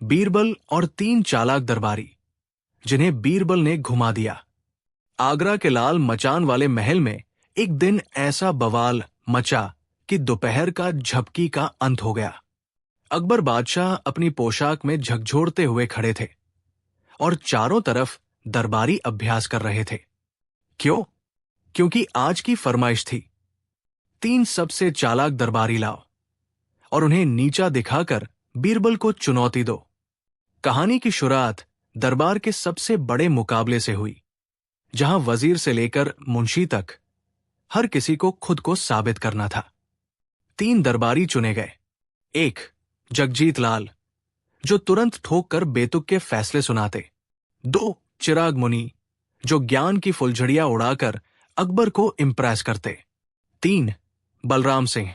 बीरबल और 3 चालाक दरबारी, जिन्हें बीरबल ने घुमा दिया। आगरा के लाल मचान वाले महल में एक दिन ऐसा बवाल मचा कि दोपहर का झपकी का अंत हो गया। अकबर बादशाह अपनी पोशाक में झकझोरते हुए खड़े थे और चारों तरफ दरबारी अभ्यास कर रहे थे। क्यों? क्योंकि आज की फरमाइश थी, 3 सबसे चालाक दरबारी लाओ और उन्हें नीचा दिखाकर बीरबल को चुनौती दो। कहानी की शुरुआत दरबार के सबसे बड़े मुकाबले से हुई, जहां वजीर से लेकर मुंशी तक हर किसी को खुद को साबित करना था। 3 दरबारी चुने गए। 1 जगजीत लाल, जो तुरंत ठोक कर बेतुक के फैसले सुनाते। 2 चिराग मुनि, जो ज्ञान की फुलझड़ियां उड़ाकर अकबर को इंप्रेस करते। 3 बलराम सिंह,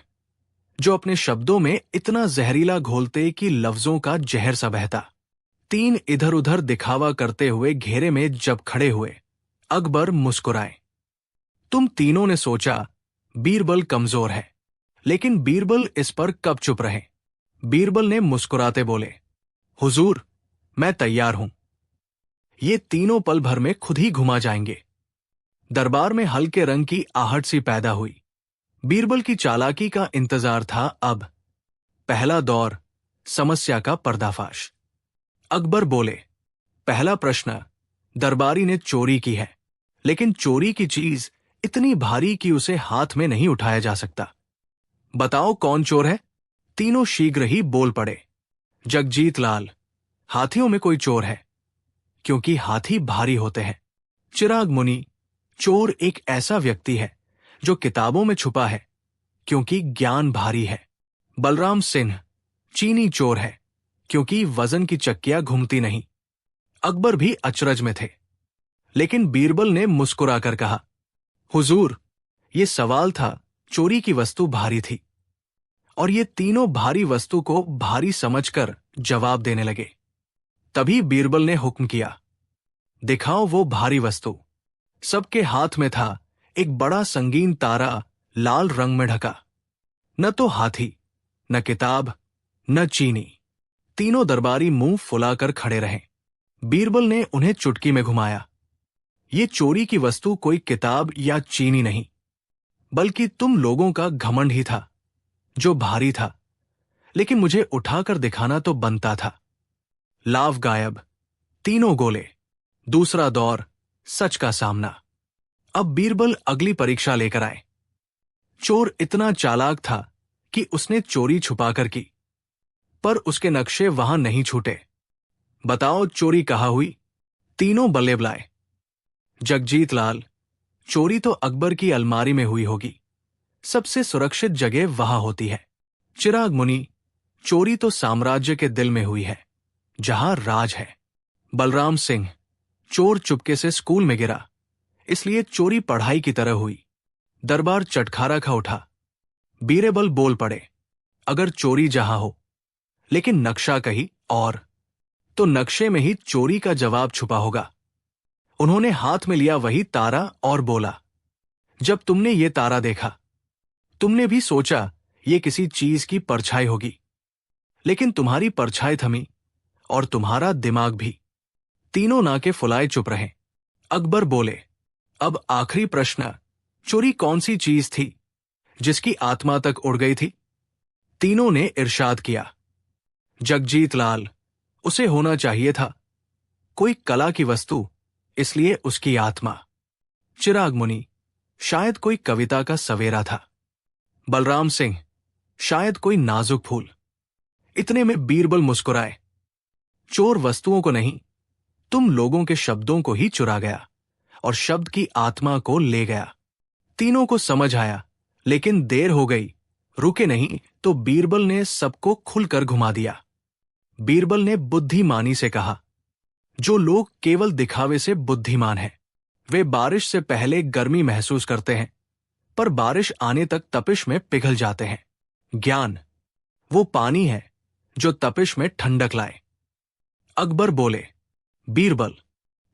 जो अपने शब्दों में इतना जहरीला घोलते कि लफ्जों का जहर सा बहता। 3 इधर उधर दिखावा करते हुए घेरे में जब खड़े हुए, अकबर मुस्कुराए। तुम तीनों ने सोचा बीरबल कमजोर है, लेकिन बीरबल इस पर कब चुप रहे। बीरबल ने मुस्कुराते बोले, हुजूर, मैं तैयार हूं। ये तीनों पल भर में खुद ही घुमा जाएंगे। दरबार में हल्के रंग की आहट सी पैदा हुई। बीरबल की चालाकी का इंतजार था अब। पहला दौर, समस्या का पर्दाफाश। अकबर बोले, पहला प्रश्न, दरबारी ने चोरी की है, लेकिन चोरी की चीज इतनी भारी कि उसे हाथ में नहीं उठाया जा सकता। बताओ कौन चोर है? तीनों शीघ्र ही बोल पड़े। जगजीत लाल, हाथियों में कोई चोर है, क्योंकि हाथी भारी होते हैं। चिराग मुनि, चोर एक ऐसा व्यक्ति है जो किताबों में छुपा है, क्योंकि ज्ञान भारी है। बलराम सिंह, चीनी चोर है, क्योंकि वजन की चक्कियां घूमती नहीं। अकबर भी अचरज में थे, लेकिन बीरबल ने मुस्कुराकर कहा, हुजूर, ये सवाल था, चोरी की वस्तु भारी थी। और ये तीनों भारी वस्तु को भारी समझकर जवाब देने लगे। तभी बीरबल ने हुक्म किया, दिखाओ वो भारी वस्तु। सबके हाथ में था एक बड़ा संगीन तारा, लाल रंग में ढका। न तो हाथी, न किताब, न चीनी। तीनों दरबारी मुंह फुलाकर खड़े रहे। बीरबल ने उन्हें चुटकी में घुमाया। ये चोरी की वस्तु कोई किताब या चीनी नहीं, बल्कि तुम लोगों का घमंड ही था, जो भारी था, लेकिन मुझे उठाकर दिखाना तो बनता था। लाव गायब, तीनों गोले। दूसरा दौर, सच का सामना। अब बीरबल अगली परीक्षा लेकर आए। चोर इतना चालाक था कि उसने चोरी छुपाकर की, पर उसके नक्शे वहां नहीं छूटे। बताओ चोरी कहाँ हुई? तीनों बल्ले बुलाए। जगजीत लाल, चोरी तो अकबर की अलमारी में हुई होगी, सबसे सुरक्षित जगह वहां होती है। चिराग मुनि, चोरी तो साम्राज्य के दिल में हुई है, जहां राज है। बलराम सिंह, चोर चुपके से स्कूल में गिरा, इसलिए चोरी पढ़ाई की तरह हुई। दरबार चटखारा खा उठा। बीरबल बोल पड़े, अगर चोरी जहां हो, लेकिन नक्शा कहीं और, तो नक्शे में ही चोरी का जवाब छुपा होगा। उन्होंने हाथ में लिया वही तारा और बोला, जब तुमने ये तारा देखा, तुमने भी सोचा ये किसी चीज की परछाई होगी, लेकिन तुम्हारी परछाई थमी और तुम्हारा दिमाग भी। तीनों नाके फुलाए चुप रहे। अकबर बोले, अब आखिरी प्रश्न, चोरी कौन सी चीज थी जिसकी आत्मा तक उड़ गई थी? तीनों ने इरशाद किया, जगजीत लाल, उसे होना चाहिए था कोई कला की वस्तु, इसलिए उसकी आत्मा। चिराग मुनि, शायद कोई कविता का सवेरा था। बलराम सिंह, शायद कोई नाजुक फूल। इतने में बीरबल मुस्कुराए, चोर वस्तुओं को नहीं, तुम लोगों के शब्दों को ही चुरा गया और शब्द की आत्मा को ले गया। तीनों को समझ आया, लेकिन देर हो गई। रुके नहीं तो बीरबल ने सबको खुलकर घुमा दिया। बीरबल ने बुद्धिमानी से कहा, जो लोग केवल दिखावे से बुद्धिमान हैं, वे बारिश से पहले गर्मी महसूस करते हैं, पर बारिश आने तक तपिश में पिघल जाते हैं। ज्ञान वो पानी है जो तपिश में ठंडक लाए। अकबर बोले, बीरबल,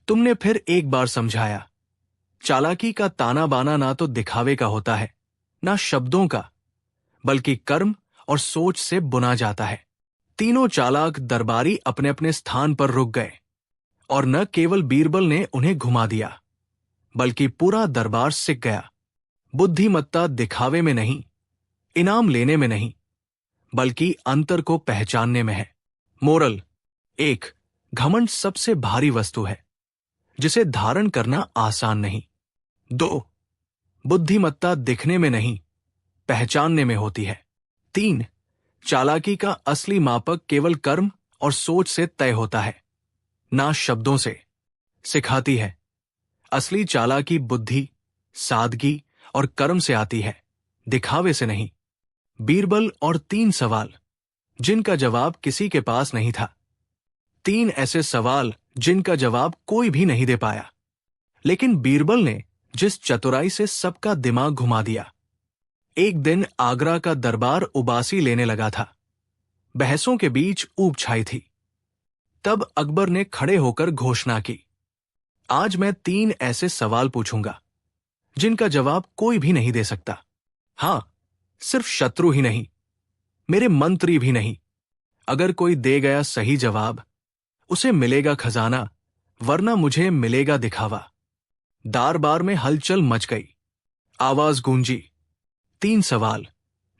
तुमने फिर एक बार समझाया, चालाकी का ताना बाना ना तो दिखावे का होता है, ना शब्दों का, बल्कि कर्म और सोच से बुना जाता है। तीनों चालाक दरबारी अपने अपने स्थान पर रुक गए और न केवल बीरबल ने उन्हें घुमा दिया, बल्कि पूरा दरबार सिक गया। बुद्धिमत्ता दिखावे में नहीं, इनाम लेने में नहीं, बल्कि अंतर को पहचानने में है। मोरल: 1. घमंड सबसे भारी वस्तु है जिसे धारण करना आसान नहीं। 2. बुद्धिमत्ता दिखने में नहीं, पहचानने में होती है। 3. चालाकी का असली मापक केवल कर्म और सोच से तय होता है, ना शब्दों से। सिखाती है असली चालाकी बुद्धि, सादगी और कर्म से आती है, दिखावे से नहीं। बीरबल और 3 सवाल जिनका जवाब किसी के पास नहीं था। 3 ऐसे सवाल जिनका जवाब कोई भी नहीं दे पाया, लेकिन बीरबल ने जिस चतुराई से सबका दिमाग घुमा दिया। एक दिन आगरा का दरबार उबासी लेने लगा था। बहसों के बीच ऊब छाई थी। तब अकबर ने खड़े होकर घोषणा की, आज मैं 3 ऐसे सवाल पूछूंगा जिनका जवाब कोई भी नहीं दे सकता। हां, सिर्फ शत्रु ही नहीं, मेरे मंत्री भी नहीं। अगर कोई दे गया सही जवाब, उसे मिलेगा खजाना, वरना मुझे मिलेगा दिखावा। दरबार में हलचल मच गई। आवाज गूंजी, 3 सवाल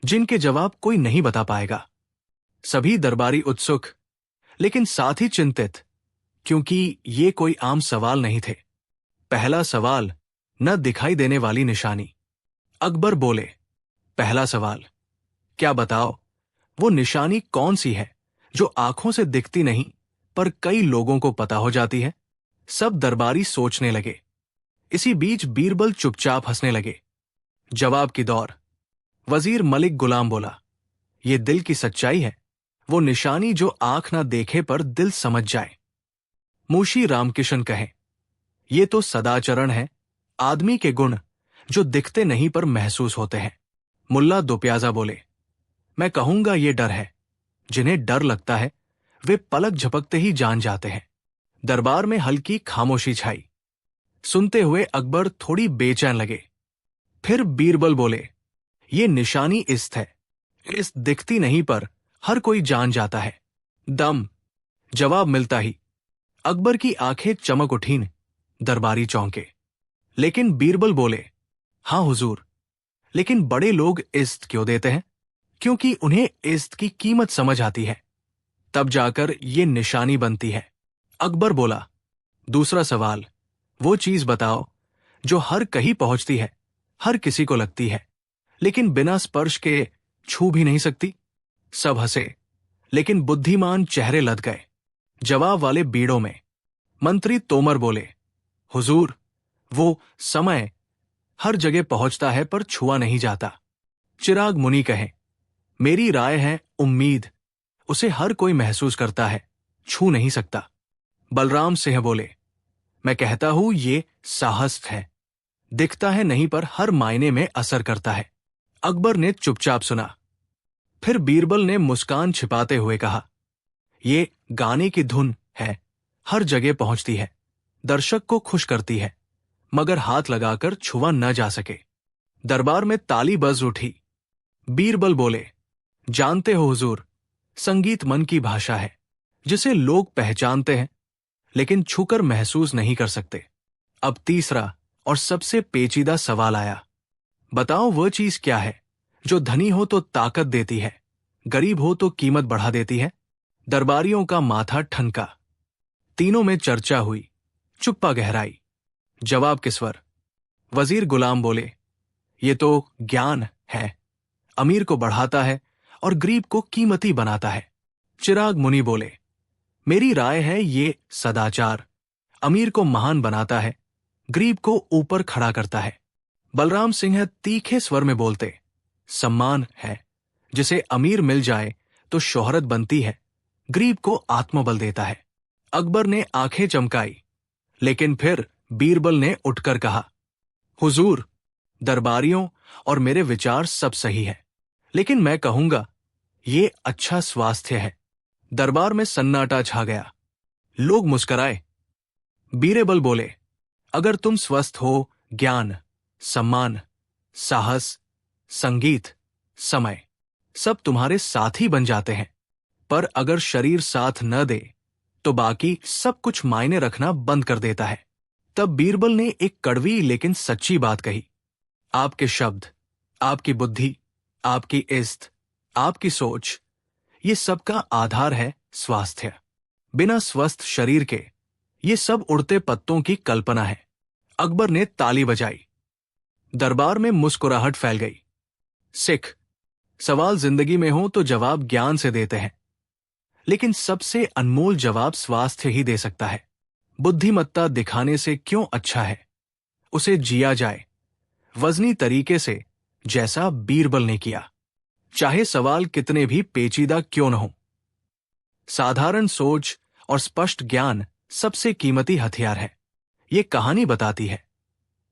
जिनके जवाब कोई नहीं बता पाएगा। सभी दरबारी उत्सुक, लेकिन साथ ही चिंतित, क्योंकि ये कोई आम सवाल नहीं थे। पहला सवाल, न दिखाई देने वाली निशानी। अकबर बोले, पहला सवाल, क्या बताओ, वो निशानी कौन सी है जो आंखों से दिखती नहीं पर कई लोगों को पता हो जाती है? सब दरबारी सोचने लगे। इसी बीच बीरबल चुपचाप हंसने लगे। जवाब की दौर। वजीर मलिक गुलाम बोला, ये दिल की सच्चाई है, वो निशानी जो आंख ना देखे पर दिल समझ जाए। मुंशी रामकिशन कहे, ये तो सदाचरण है, आदमी के गुण जो दिखते नहीं पर महसूस होते हैं। मुल्ला दोप्याजा बोले, मैं कहूंगा ये डर है। जिन्हें डर लगता है वे पलक झपकते ही जान जाते हैं। दरबार में हल्की खामोशी छाई। सुनते हुए अकबर थोड़ी बेचैन लगे। फिर बीरबल बोले, ये निशानी इस्त है, इस दिखती नहीं पर हर कोई जान जाता है। दम। जवाब मिलता ही अकबर की आंखें चमक उठीं। दरबारी चौंके। लेकिन बीरबल बोले, हां हुजूर, लेकिन बड़े लोग इस्त क्यों देते हैं? क्योंकि उन्हें इस्त की कीमत समझ आती है, तब जाकर ये निशानी बनती है। अकबर बोला, दूसरा सवाल, वो चीज बताओ जो हर कहीं पहुंचती है, हर किसी को लगती है, लेकिन बिना स्पर्श के छू भी नहीं सकती। सब हंसे, लेकिन बुद्धिमान चेहरे लद गए। जवाब वाले बीड़ों में। मंत्री तोमर बोले, हुजूर, वो समय हर जगह पहुंचता है पर छुआ नहीं जाता। चिराग मुनि कहे, मेरी राय है उम्मीद, उसे हर कोई महसूस करता है, छू नहीं सकता। बलराम सिंह बोले, मैं कहता हूं ये साहस है, दिखता है नहीं पर हर मायने में असर करता है। अकबर ने चुपचाप सुना। फिर बीरबल ने मुस्कान छिपाते हुए कहा, ये गाने की धुन है, हर जगह पहुंचती है, दर्शक को खुश करती है, मगर हाथ लगाकर छुआ न जा सके। दरबार में ताली बज उठी। बीरबल बोले, जानते हो हुजूर, संगीत मन की भाषा है, जिसे लोग पहचानते हैं लेकिन छूकर महसूस नहीं कर सकते। अब तीसरा और सबसे पेचीदा सवाल आया, बताओ वह चीज क्या है जो धनी हो तो ताकत देती है, गरीब हो तो कीमत बढ़ा देती है? दरबारियों का माथा ठनका। तीनों में चर्चा हुई। चुप्पा गहराई। जवाब के स्वर। वजीर गुलाम बोले, ये तो ज्ञान है, अमीर को बढ़ाता है और गरीब को कीमती बनाता है। चिराग मुनि बोले, मेरी राय है ये सदाचार, अमीर को महान बनाता है, गरीब को ऊपर खड़ा करता है। बलराम सिंह तीखे स्वर में बोलते, सम्मान है, जिसे अमीर मिल जाए तो शोहरत बनती है, गरीब को आत्मबल देता है। अकबर ने आंखें चमकाई, लेकिन फिर बीरबल ने उठकर कहा, हुजूर, दरबारियों और मेरे विचार सब सही है, लेकिन मैं कहूंगा ये अच्छा स्वास्थ्य है। दरबार में सन्नाटा छा गया। लोग मुस्कराए। बीरबल बोले, अगर तुम स्वस्थ हो, ज्ञान, सम्मान, साहस, संगीत, समय सब तुम्हारे साथी बन जाते हैं। पर अगर शरीर साथ न दे तो बाकी सब कुछ मायने रखना बंद कर देता है। तब बीरबल ने एक कड़वी लेकिन सच्ची बात कही, आपके शब्द, आपकी बुद्धि, आपकी इज्जत, आपकी सोच, ये सब का आधार है स्वास्थ्य। बिना स्वस्थ शरीर के ये सब उड़ते पत्तों की कल्पना है। अकबर ने ताली बजाई। दरबार में मुस्कुराहट फैल गई। सिख, सवाल जिंदगी में हो तो जवाब ज्ञान से देते हैं, लेकिन सबसे अनमोल जवाब स्वास्थ्य ही दे सकता है। बुद्धिमत्ता दिखाने से क्यों अच्छा है, उसे जिया जाए वजनी तरीके से, जैसा बीरबल ने किया। चाहे सवाल कितने भी पेचीदा क्यों न हो, साधारण सोच और स्पष्ट ज्ञान सबसे कीमती हथियार है। ये कहानी बताती है,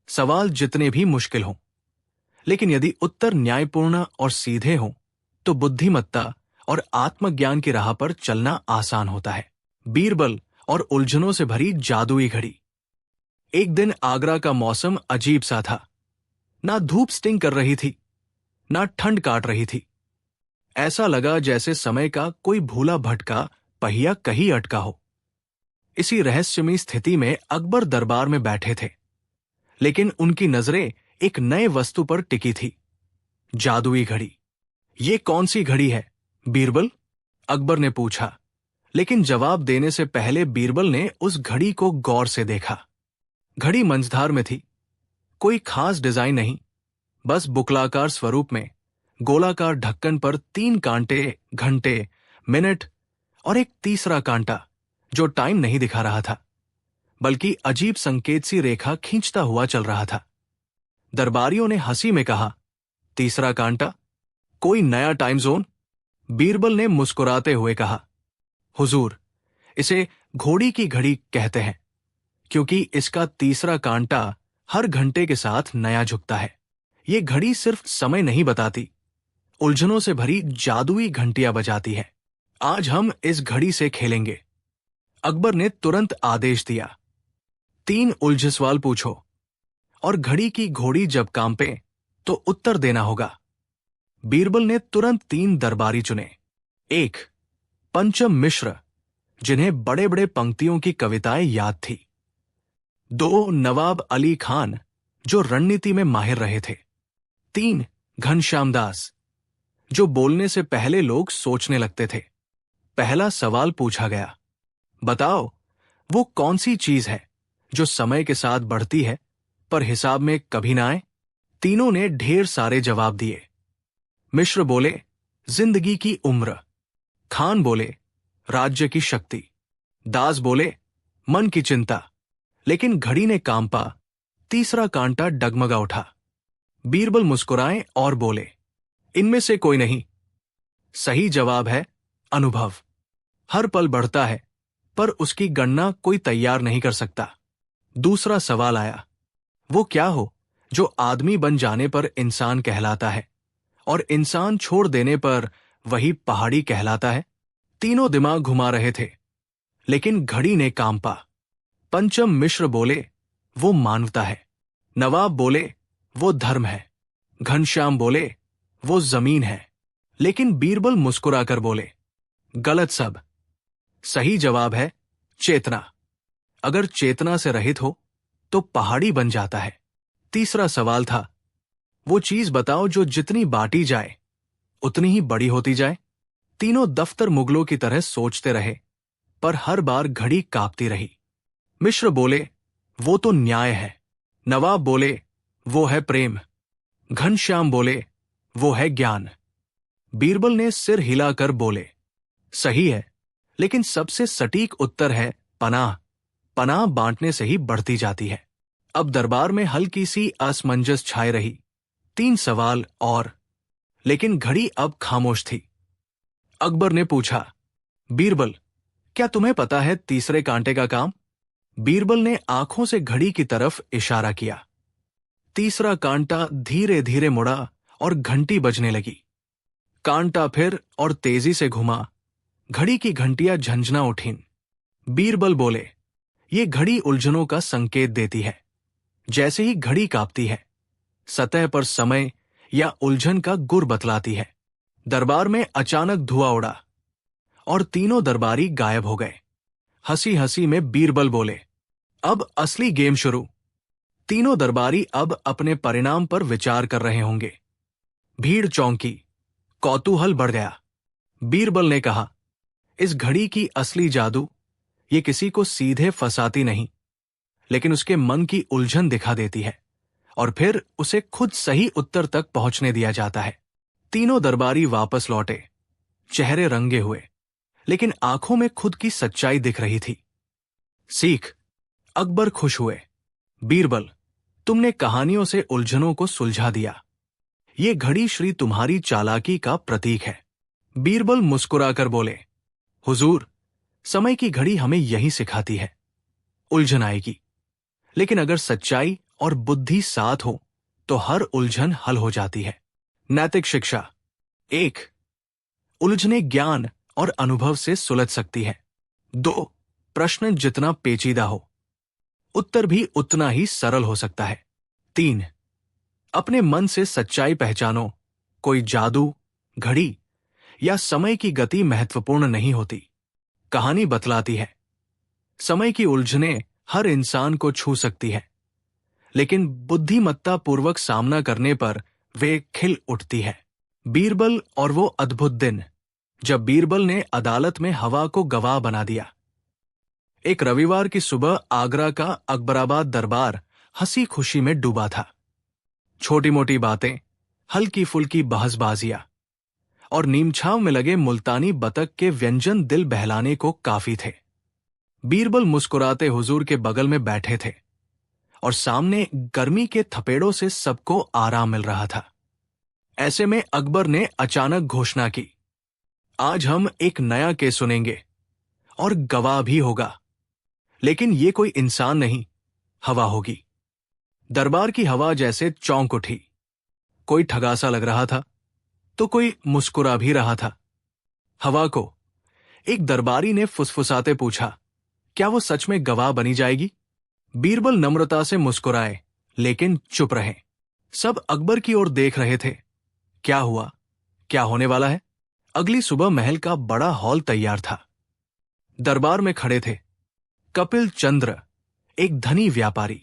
सवाल जितने भी मुश्किल हों, लेकिन यदि उत्तर न्यायपूर्ण और सीधे हों तो बुद्धिमत्ता और आत्मज्ञान की राह पर चलना आसान होता है। बीरबल और उलझनों से भरी जादुई घड़ी। एक दिन आगरा का मौसम अजीब सा था। ना धूप स्टिंग कर रही थी, ना ठंड काट रही थी। ऐसा लगा जैसे समय का कोई भूला भटका पहिया कहीं अटका हो। इसी रहस्यमयी स्थिति में अकबर दरबार में बैठे थे, लेकिन उनकी नजरें एक नए वस्तु पर टिकी थी, जादुई घड़ी। ये कौन सी घड़ी है बीरबल? अकबर ने पूछा, लेकिन जवाब देने से पहले बीरबल ने उस घड़ी को गौर से देखा। घड़ी मंझधार में थी, कोई खास डिजाइन नहीं, बस बुकलाकार स्वरूप में गोलाकार ढक्कन पर 3 कांटे, घंटे, मिनट और एक तीसरा कांटा जो टाइम नहीं दिखा रहा था, बल्कि अजीब संकेत सी रेखा खींचता हुआ चल रहा था। दरबारियों ने हंसी में कहा, तीसरा कांटा, कोई नया टाइम जोन? बीरबल ने मुस्कुराते हुए कहा, हुजूर, इसे घोड़ी की घड़ी कहते हैं, क्योंकि इसका तीसरा कांटा हर घंटे के साथ नया झुकता है। ये घड़ी सिर्फ समय नहीं बताती, उलझनों से भरी जादुई घंटियां बजाती है। आज हम इस घड़ी से खेलेंगे। अकबर ने तुरंत आदेश दिया, 3 उलझे सवाल पूछो, और घड़ी की घोड़ी जब कांपे तो उत्तर देना होगा। बीरबल ने तुरंत 3 दरबारी चुने। 1, पंचम मिश्र, जिन्हें बड़े बड़े पंक्तियों की कविताएं याद थी। 2, नवाब अली खान, जो रणनीति में माहिर रहे थे। 3, घनश्याम दास, जो बोलने से पहले लोग सोचने लगते थे। पहला सवाल पूछा गया, बताओ वो कौन सी चीज है जो समय के साथ बढ़ती है पर हिसाब में कभी ना आए? तीनों ने ढेर सारे जवाब दिए। मिश्र बोले, जिंदगी की उम्र। खान बोले, राज्य की शक्ति। दास बोले, मन की चिंता। लेकिन घड़ी ने कांपा, तीसरा कांटा डगमगा उठा। बीरबल मुस्कुराए और बोले, इनमें से कोई नहीं। सही जवाब है अनुभव। हर पल बढ़ता है, पर उसकी गणना कोई तैयार नहीं कर सकता। दूसरा सवाल आया, वो क्या हो जो आदमी बन जाने पर इंसान कहलाता है और इंसान छोड़ देने पर वही पहाड़ी कहलाता है? तीनों दिमाग घुमा रहे थे, लेकिन घड़ी ने कांपा। पंचम मिश्र बोले, वो मानवता है। नवाब बोले, वो धर्म है। घनश्याम बोले, वो जमीन है। लेकिन बीरबल मुस्कुराकर बोले, गलत सब। सही जवाब है चेतना। अगर चेतना से रहित हो तो पहाड़ी बन जाता है। तीसरा सवाल था, वो चीज बताओ जो जितनी बांटी जाए उतनी ही बड़ी होती जाए। तीनों दफ्तर मुगलों की तरह सोचते रहे, पर हर बार घड़ी कांपती रही। मिश्र बोले, वो तो न्याय है। नवाब बोले, वो है प्रेम। घनश्याम बोले, वो है ज्ञान। बीरबल ने सिर हिलाकर बोले, सही है, लेकिन सबसे सटीक उत्तर है पनाह। पनाह बांटने से ही बढ़ती जाती है। अब दरबार में हल्की सी असमंजस छाई रही। 3 सवाल और, लेकिन घड़ी अब खामोश थी। अकबर ने पूछा, बीरबल, क्या तुम्हें पता है तीसरे कांटे का काम? बीरबल ने आंखों से घड़ी की तरफ इशारा किया। तीसरा कांटा धीरे धीरे मुड़ा और घंटी बजने लगी। कांटा फिर और तेजी से घुमा। घड़ी की घंटियां झंझना उठीं। बीरबल बोले, ये घड़ी उलझनों का संकेत देती है। जैसे ही घड़ी कांपती है, सतह पर समय या उलझन का गुर बतलाती है। दरबार में अचानक धुआं उड़ा और तीनों दरबारी गायब हो गए। हंसी हंसी में बीरबल बोले, अब असली गेम शुरू। तीनों दरबारी अब अपने परिणाम पर विचार कर रहे होंगे। भीड़ चौंकी, कौतूहल बढ़ गया। बीरबल ने कहा, इस घड़ी की असली जादू ये किसी को सीधे फंसाती नहीं, लेकिन उसके मन की उलझन दिखा देती है और फिर उसे खुद सही उत्तर तक पहुंचने दिया जाता है। तीनों दरबारी वापस लौटे, चेहरे रंगे हुए, लेकिन आंखों में खुद की सच्चाई दिख रही थी। सीख। अकबर खुश हुए। बीरबल, तुमने कहानियों से उलझनों को सुलझा दिया। ये घड़ी श्री तुम्हारी चालाकी का प्रतीक है। बीरबल मुस्कुराकर बोले, हुजूर, समय की घड़ी हमें यही सिखाती है, उलझन आएगी, लेकिन अगर सच्चाई और बुद्धि साथ हो तो हर उलझन हल हो जाती है। नैतिक शिक्षा। 1. उलझने ज्ञान और अनुभव से सुलझ सकती है। 2. प्रश्न जितना पेचीदा हो, उत्तर भी उतना ही सरल हो सकता है। 3. अपने मन से सच्चाई पहचानो। कोई जादू, घड़ी या समय की गति महत्वपूर्ण नहीं होती, कहानी बतलाती है। समय की उलझनें हर इंसान को छू सकती है, लेकिन बुद्धिमत्ता पूर्वक सामना करने पर वे खिल उठती है। बीरबल और वो अद्भुत दिन जब बीरबल ने अदालत में हवा को गवाह बना दिया। एक रविवार की सुबह आगरा का अकबराबाद दरबार हंसी खुशी में डूबा था। छोटी मोटी बातें, हल्की फुल्की बहसबाजियां और नीमछाव में लगे मुल्तानी बतख के व्यंजन दिल बहलाने को काफी थे। बीरबल मुस्कुराते हुजूर के बगल में बैठे थे और सामने गर्मी के थपेड़ों से सबको आराम मिल रहा था। ऐसे में अकबर ने अचानक घोषणा की, आज हम एक नया केस सुनेंगे और गवाह भी होगा, लेकिन ये कोई इंसान नहीं, हवा होगी। दरबार की हवा जैसे चौंक उठी। कोई ठगासा लग रहा था तो कोई मुस्कुरा भी रहा था। हवा को एक दरबारी ने फुसफुसाते पूछा, क्या वो सच में गवाह बनी जाएगी? बीरबल नम्रता से मुस्कुराए, लेकिन चुप रहे। सब अकबर की ओर देख रहे थे। क्या हुआ, क्या होने वाला है? अगली सुबह महल का बड़ा हॉल तैयार था। दरबार में खड़े थे कपिल चंद्र, एक धनी व्यापारी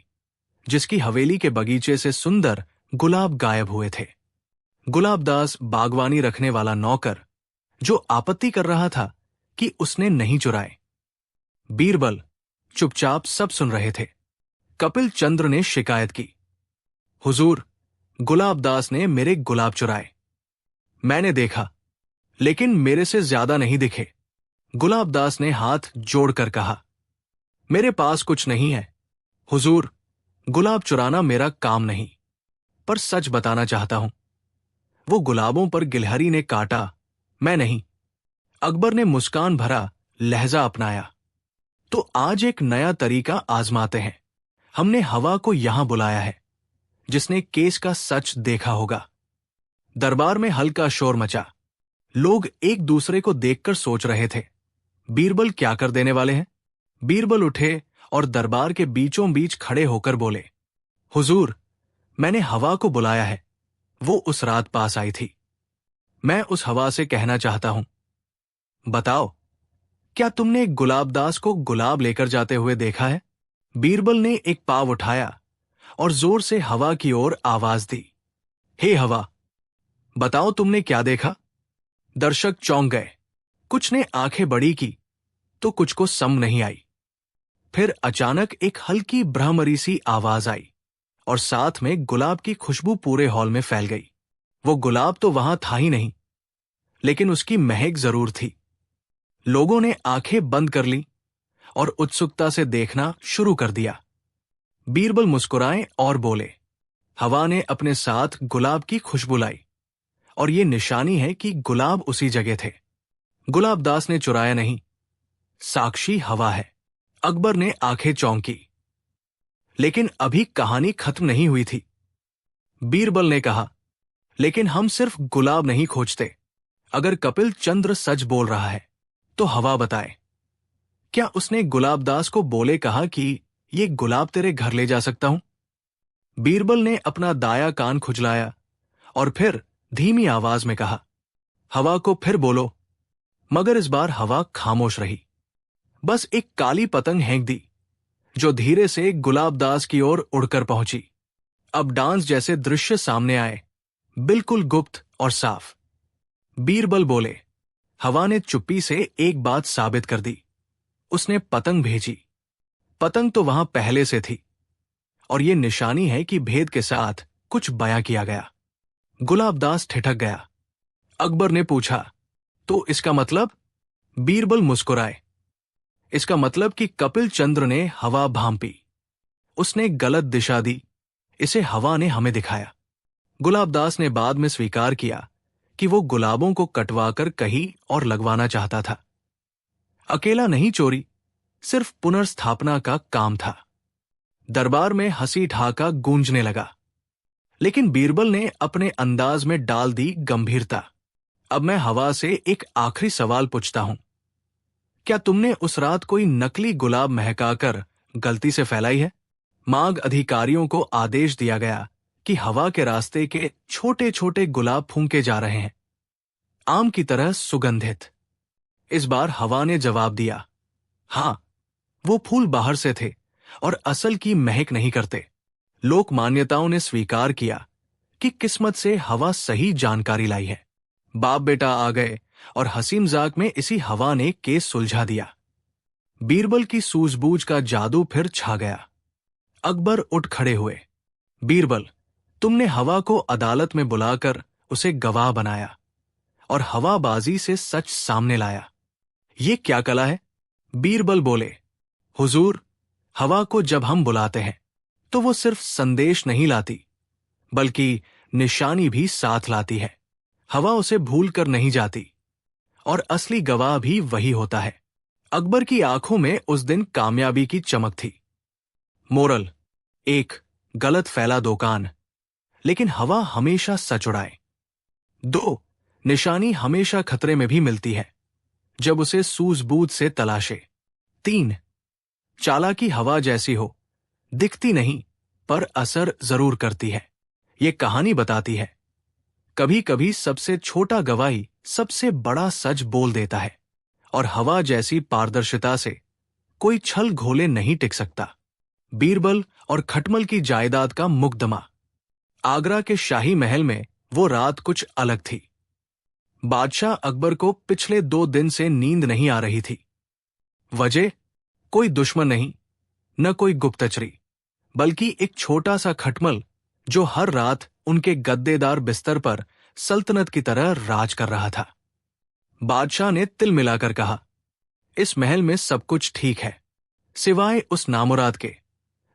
जिसकी हवेली के बगीचे से सुंदर गुलाब गायब हुए थे। गुलाबदास, बागवानी रखने वाला नौकर, जो आपत्ति कर रहा था कि उसने नहीं चुराए। बीरबल चुपचाप सब सुन रहे थे। कपिल चंद्र ने शिकायत की, हुजूर, गुलाबदास ने मेरे गुलाब चुराए। मैंने देखा, लेकिन मेरे से ज्यादा नहीं दिखे। गुलाबदास ने हाथ जोड़कर कहा, मेरे पास कुछ नहीं है हुजूर, गुलाब चुराना मेरा काम नहीं, पर सच बताना चाहता हूं। वो गुलाबों पर गिलहरी ने काटा, मैं नहीं। अकबर ने मुस्कान भरा लहजा अपनाया। तो आज एक नया तरीका आजमाते हैं। हमने हवा को यहां बुलाया है, जिसने केस का सच देखा होगा। दरबार में हल्का शोर मचा। लोग एक दूसरे को देखकर सोच रहे थे, बीरबल क्या कर देने वाले हैं? बीरबल उठे और दरबार के बीचों बीच खड़े होकर बोले, हुजूर, मैंने हवा को बुलाया है। वो उस रात पास आई थी। मैं उस हवा से कहना चाहता हूं, बताओ, क्या तुमने गुलाबदास को गुलाब लेकर जाते हुए देखा है? बीरबल ने एक पाव उठाया और जोर से हवा की ओर आवाज दी, हे हवा, बताओ तुमने क्या देखा? दर्शक चौंक गए। कुछ ने आंखें बड़ी की तो कुछ को सम नहीं आई। फिर अचानक एक हल्की भ्रामरी सी आवाज आई और साथ में गुलाब की खुशबू पूरे हॉल में फैल गई। वो गुलाब तो वहां था ही नहीं, लेकिन उसकी महक जरूर थी। लोगों ने आंखें बंद कर ली और उत्सुकता से देखना शुरू कर दिया। बीरबल मुस्कुराए और बोले, हवा ने अपने साथ गुलाब की खुशबू लाई और ये निशानी है कि गुलाब उसी जगह थे। गुलाबदास ने चुराया नहीं, साक्षी हवा है। अकबर ने आंखें चौंकी, लेकिन अभी कहानी खत्म नहीं हुई थी। बीरबल ने कहा, लेकिन हम सिर्फ गुलाब नहीं खोजते। अगर कपिल चंद्र सच बोल रहा है तो हवा बताए, क्या उसने गुलाबदास को बोले कहा कि ये गुलाब तेरे घर ले जा सकता हूं? बीरबल ने अपना दाया कान खुजलाया और फिर धीमी आवाज में कहा, हवा को फिर बोलो। मगर इस बार हवा खामोश रही। बस एक काली पतंग हेंक दी, जो धीरे से गुलाबदास की ओर उड़कर पहुंची। अब डांस जैसे दृश्य सामने आए, बिल्कुल गुप्त और साफ। बीरबल बोले, हवा ने चुप्पी से एक बात साबित कर दी। उसने पतंग भेजी। पतंग तो वहां पहले से थी, और ये निशानी है कि भेद के साथ कुछ बयां किया गया। गुलाबदास ठिठक गया। अकबर ने पूछा, तो इसका मतलब? बीरबल मुस्कुराए। इसका मतलब कि कपिल चंद्र ने हवा भांपी। उसने गलत दिशा दी, इसे हवा ने हमें दिखाया। गुलाबदास ने बाद में स्वीकार किया कि वो गुलाबों को कटवाकर कहीं और लगवाना चाहता था। अकेला नहीं चोरी, सिर्फ पुनर्स्थापना का काम था। दरबार में हंसी ठहाका गूंजने लगा, लेकिन बीरबल ने अपने अंदाज में डाल दी गंभीरता। अब मैं हवा से एक आखिरी सवाल पूछता हूं। क्या तुमने उस रात कोई नकली गुलाब महकाकर गलती से फैलाई है? माग अधिकारियों को आदेश दिया गया कि हवा के रास्ते के छोटे छोटे गुलाब फूंके जा रहे हैं, आम की तरह सुगंधित। इस बार हवा ने जवाब दिया, हां, वो फूल बाहर से थे और असल की महक नहीं करते। लोक मान्यताओं ने स्वीकार किया कि किस्मत से हवा सही जानकारी लाई है। बाप बेटा आ गए और हंसी मजाक में इसी हवा ने केस सुलझा दिया। बीरबल की सूझबूझ का जादू फिर छा गया। अकबर उठ खड़े हुए। बीरबल, तुमने हवा को अदालत में बुलाकर उसे गवाह बनाया और हवाबाजी से सच सामने लाया। ये क्या कला है? बीरबल बोले, हुजूर, हवा को जब हम बुलाते हैं तो वो सिर्फ संदेश नहीं लाती, बल्कि निशानी भी साथ लाती है। हवा उसे भूल कर नहीं जाती, और असली गवाह भी वही होता है। अकबर की आंखों में उस दिन कामयाबी की चमक थी। मोरल, एक, गलत फैला दो कान, लेकिन हवा हमेशा सच उड़ाए। दो, निशानी हमेशा खतरे में भी मिलती है, जब उसे सूझबूझ से तलाशे। तीन, चालाकी हवा जैसी हो, दिखती नहीं पर असर जरूर करती है। ये कहानी बताती है, कभी कभी सबसे छोटा गवाही सबसे बड़ा सच बोल देता है, और हवा जैसी पारदर्शिता से कोई छल घोले नहीं टिक सकता। बीरबल और खटमल की जायदाद का मुकदमा। आगरा के शाही महल में वो रात कुछ अलग थी। बादशाह अकबर को पिछले 2 दिन से नींद नहीं आ रही थी। वजह, कोई दुश्मन नहीं, न कोई गुप्तचरी, बल्कि एक छोटा सा खटमल जो हर रात उनके गद्देदार बिस्तर पर सल्तनत की तरह राज कर रहा था। बादशाह ने तिल मिलाकर कहा, इस महल में सब कुछ ठीक है, सिवाय उस नामुराद के,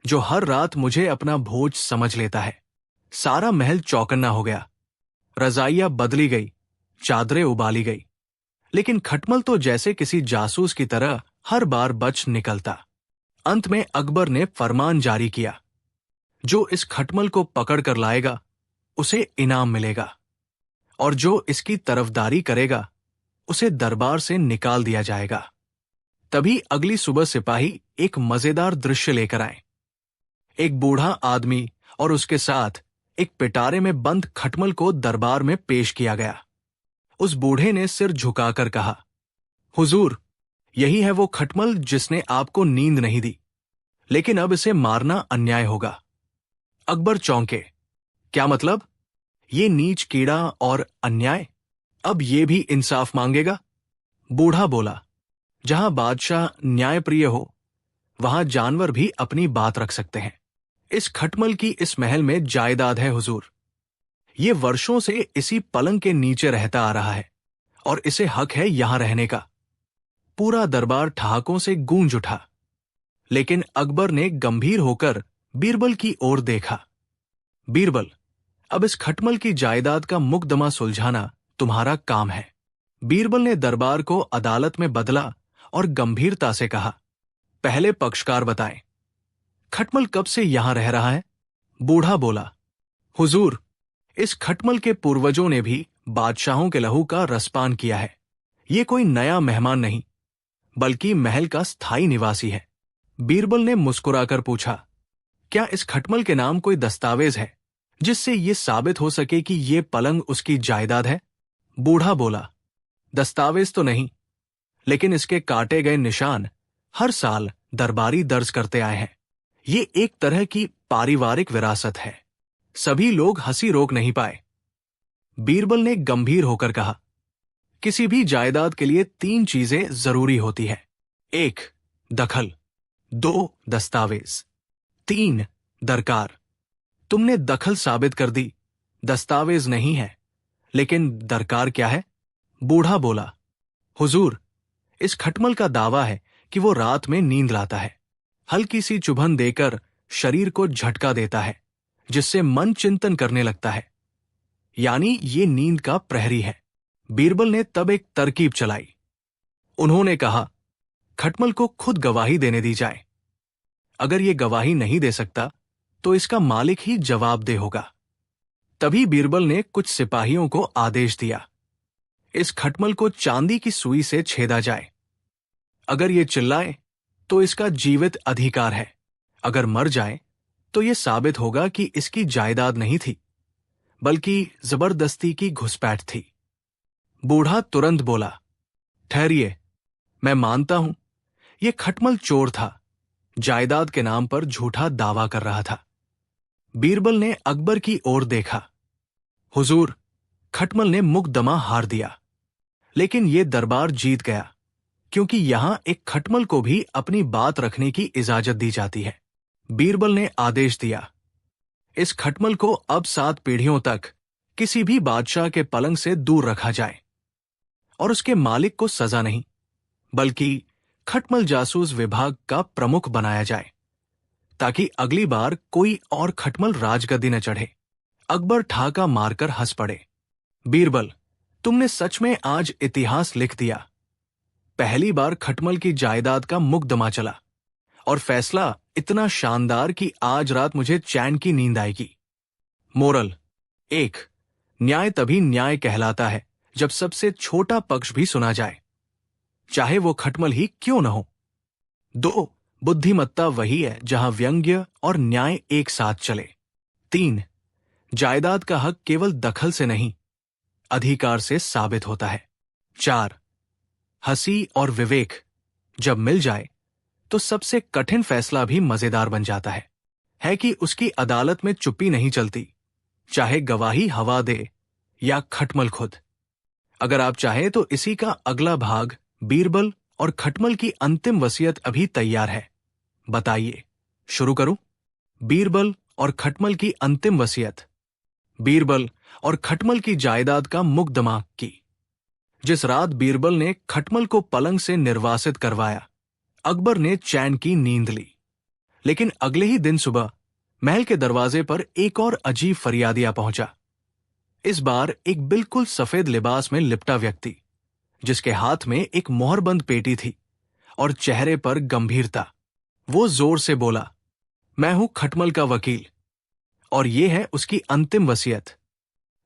जो हर रात मुझे अपना भोज समझ लेता है। सारा महल चौकन्ना हो गया। रजाइयां बदली गई, चादरें उबाली गई, लेकिन खटमल तो जैसे किसी जासूस की तरह हर बार बच निकलता। अंत में अकबर ने फरमान जारी किया, जो इस खटमल को पकड़ कर लाएगा उसे इनाम मिलेगा, और जो इसकी तरफदारी करेगा उसे दरबार से निकाल दिया जाएगा। तभी अगली सुबह सिपाही एक मजेदार दृश्य लेकर आए। एक बूढ़ा आदमी और उसके साथ एक पिटारे में बंद खटमल को दरबार में पेश किया गया। उस बूढ़े ने सिर झुकाकर कहा, हुजूर, यही है वो खटमल जिसने आपको नींद नहीं दी, लेकिन अब इसे मारना अन्याय होगा। अकबर चौंके। क्या मतलब? ये नीच कीड़ा और अन्याय? अब ये भी इंसाफ मांगेगा? बूढ़ा बोला, जहां बादशाह न्यायप्रिय हो, वहां जानवर भी अपनी बात रख सकते हैं। इस खटमल की इस महल में जायदाद है हुजूर। ये वर्षों से इसी पलंग के नीचे रहता आ रहा है, और इसे हक है यहां रहने का। पूरा दरबार ठहाकों से गूंज उठा, लेकिन अकबर ने गंभीर होकर बीरबल की ओर देखा। बीरबल, अब इस खटमल की जायदाद का मुकदमा सुलझाना तुम्हारा काम है। बीरबल ने दरबार को अदालत में बदला और गंभीरता से कहा, पहले पक्षकार बताएं, खटमल कब से यहां रह रहा है? बूढ़ा बोला, हुजूर, इस खटमल के पूर्वजों ने भी बादशाहों के लहू का रसपान किया है। ये कोई नया मेहमान नहीं, बल्कि महल का स्थायी निवासी है। बीरबल ने मुस्कुराकर पूछा, क्या इस खटमल के नाम कोई दस्तावेज है जिससे ये साबित हो सके कि ये पलंग उसकी जायदाद है? बूढ़ा बोला, दस्तावेज तो नहीं, लेकिन इसके काटे गए निशान हर साल दरबारी दर्ज करते आए हैं। ये एक तरह की पारिवारिक विरासत है। सभी लोग हंसी रोक नहीं पाए। बीरबल ने गंभीर होकर कहा, किसी भी जायदाद के लिए 3 चीजें जरूरी होती हैं। 1 दखल, 2 दस्तावेज, 3 दरकार। तुमने दखल साबित कर दी, दस्तावेज नहीं है, लेकिन दरकार क्या है? बूढ़ा बोला, हुजूर, इस खटमल का दावा है कि वो रात में नींद लाता है। हल्की सी चुभन देकर शरीर को झटका देता है, जिससे मन चिंतन करने लगता है। यानी ये नींद का प्रहरी है। बीरबल ने तब एक तरकीब चलाई। उन्होंने कहा, खटमल को खुद गवाही देने दी जाए। अगर ये गवाही नहीं दे सकता तो इसका मालिक ही जवाबदेह होगा। तभी बीरबल ने कुछ सिपाहियों को आदेश दिया, इस खटमल को चांदी की सुई से छेदा जाए। अगर ये चिल्लाए तो इसका जीवित अधिकार है। अगर मर जाए तो यह साबित होगा कि इसकी जायदाद नहीं थी, बल्कि जबरदस्ती की घुसपैठ थी। बूढ़ा तुरंत बोला, ठहरिए, मैं मानता हूं यह खटमल चोर था, जायदाद के नाम पर झूठा दावा कर रहा था। बीरबल ने अकबर की ओर देखा। हुजूर, खटमल ने मुकदमा हार दिया, लेकिन यह दरबार जीत गया, क्योंकि यहां एक खटमल को भी अपनी बात रखने की इजाजत दी जाती है। बीरबल ने आदेश दिया, इस खटमल को अब 7 पीढ़ियों तक किसी भी बादशाह के पलंग से दूर रखा जाए, और उसके मालिक को सजा नहीं, बल्कि खटमल जासूस विभाग का प्रमुख बनाया जाए, ताकि अगली बार कोई और खटमल राजगद्दी न चढ़े। अकबर ठाका मारकर हंस पड़े। बीरबल, तुमने सच में आज इतिहास लिख दिया। पहली बार खटमल की जायदाद का मुकदमा चला, और फैसला इतना शानदार कि आज रात मुझे चैन की नींद आएगी। मोरल 1, न्याय तभी न्याय कहलाता है जब सबसे छोटा पक्ष भी सुना जाए, चाहे वो खटमल ही क्यों न हो। 2, बुद्धिमत्ता वही है जहां व्यंग्य और न्याय एक साथ चले। 3, जायदाद का हक केवल दखल से नहीं, अधिकार से साबित होता है। 4, हंसी और विवेक जब मिल जाए तो सबसे कठिन फैसला भी मजेदार बन जाता है कि उसकी अदालत में चुप्पी नहीं चलती, चाहे गवाही हवा दे या खटमल खुद। अगर आप चाहें तो इसी का अगला भाग, बीरबल और खटमल की अंतिम वसीयत, अभी तैयार है। बताइए, शुरू करूं? बीरबल और खटमल की अंतिम वसीयत। बीरबल और खटमल की जायदाद का मुकदमा की। जिस रात बीरबल ने खटमल को पलंग से निर्वासित करवाया, अकबर ने चैन की नींद ली। लेकिन अगले ही दिन सुबह महल के दरवाजे पर एक और अजीब फरियादिया पहुंचा। इस बार एक बिल्कुल सफेद लिबास में लिपटा व्यक्ति, जिसके हाथ में एक मोहरबंद पेटी थी और चेहरे पर गंभीरता। वो जोर से बोला, मैं हूं खटमल का वकील, और ये है उसकी अंतिम वसीयत।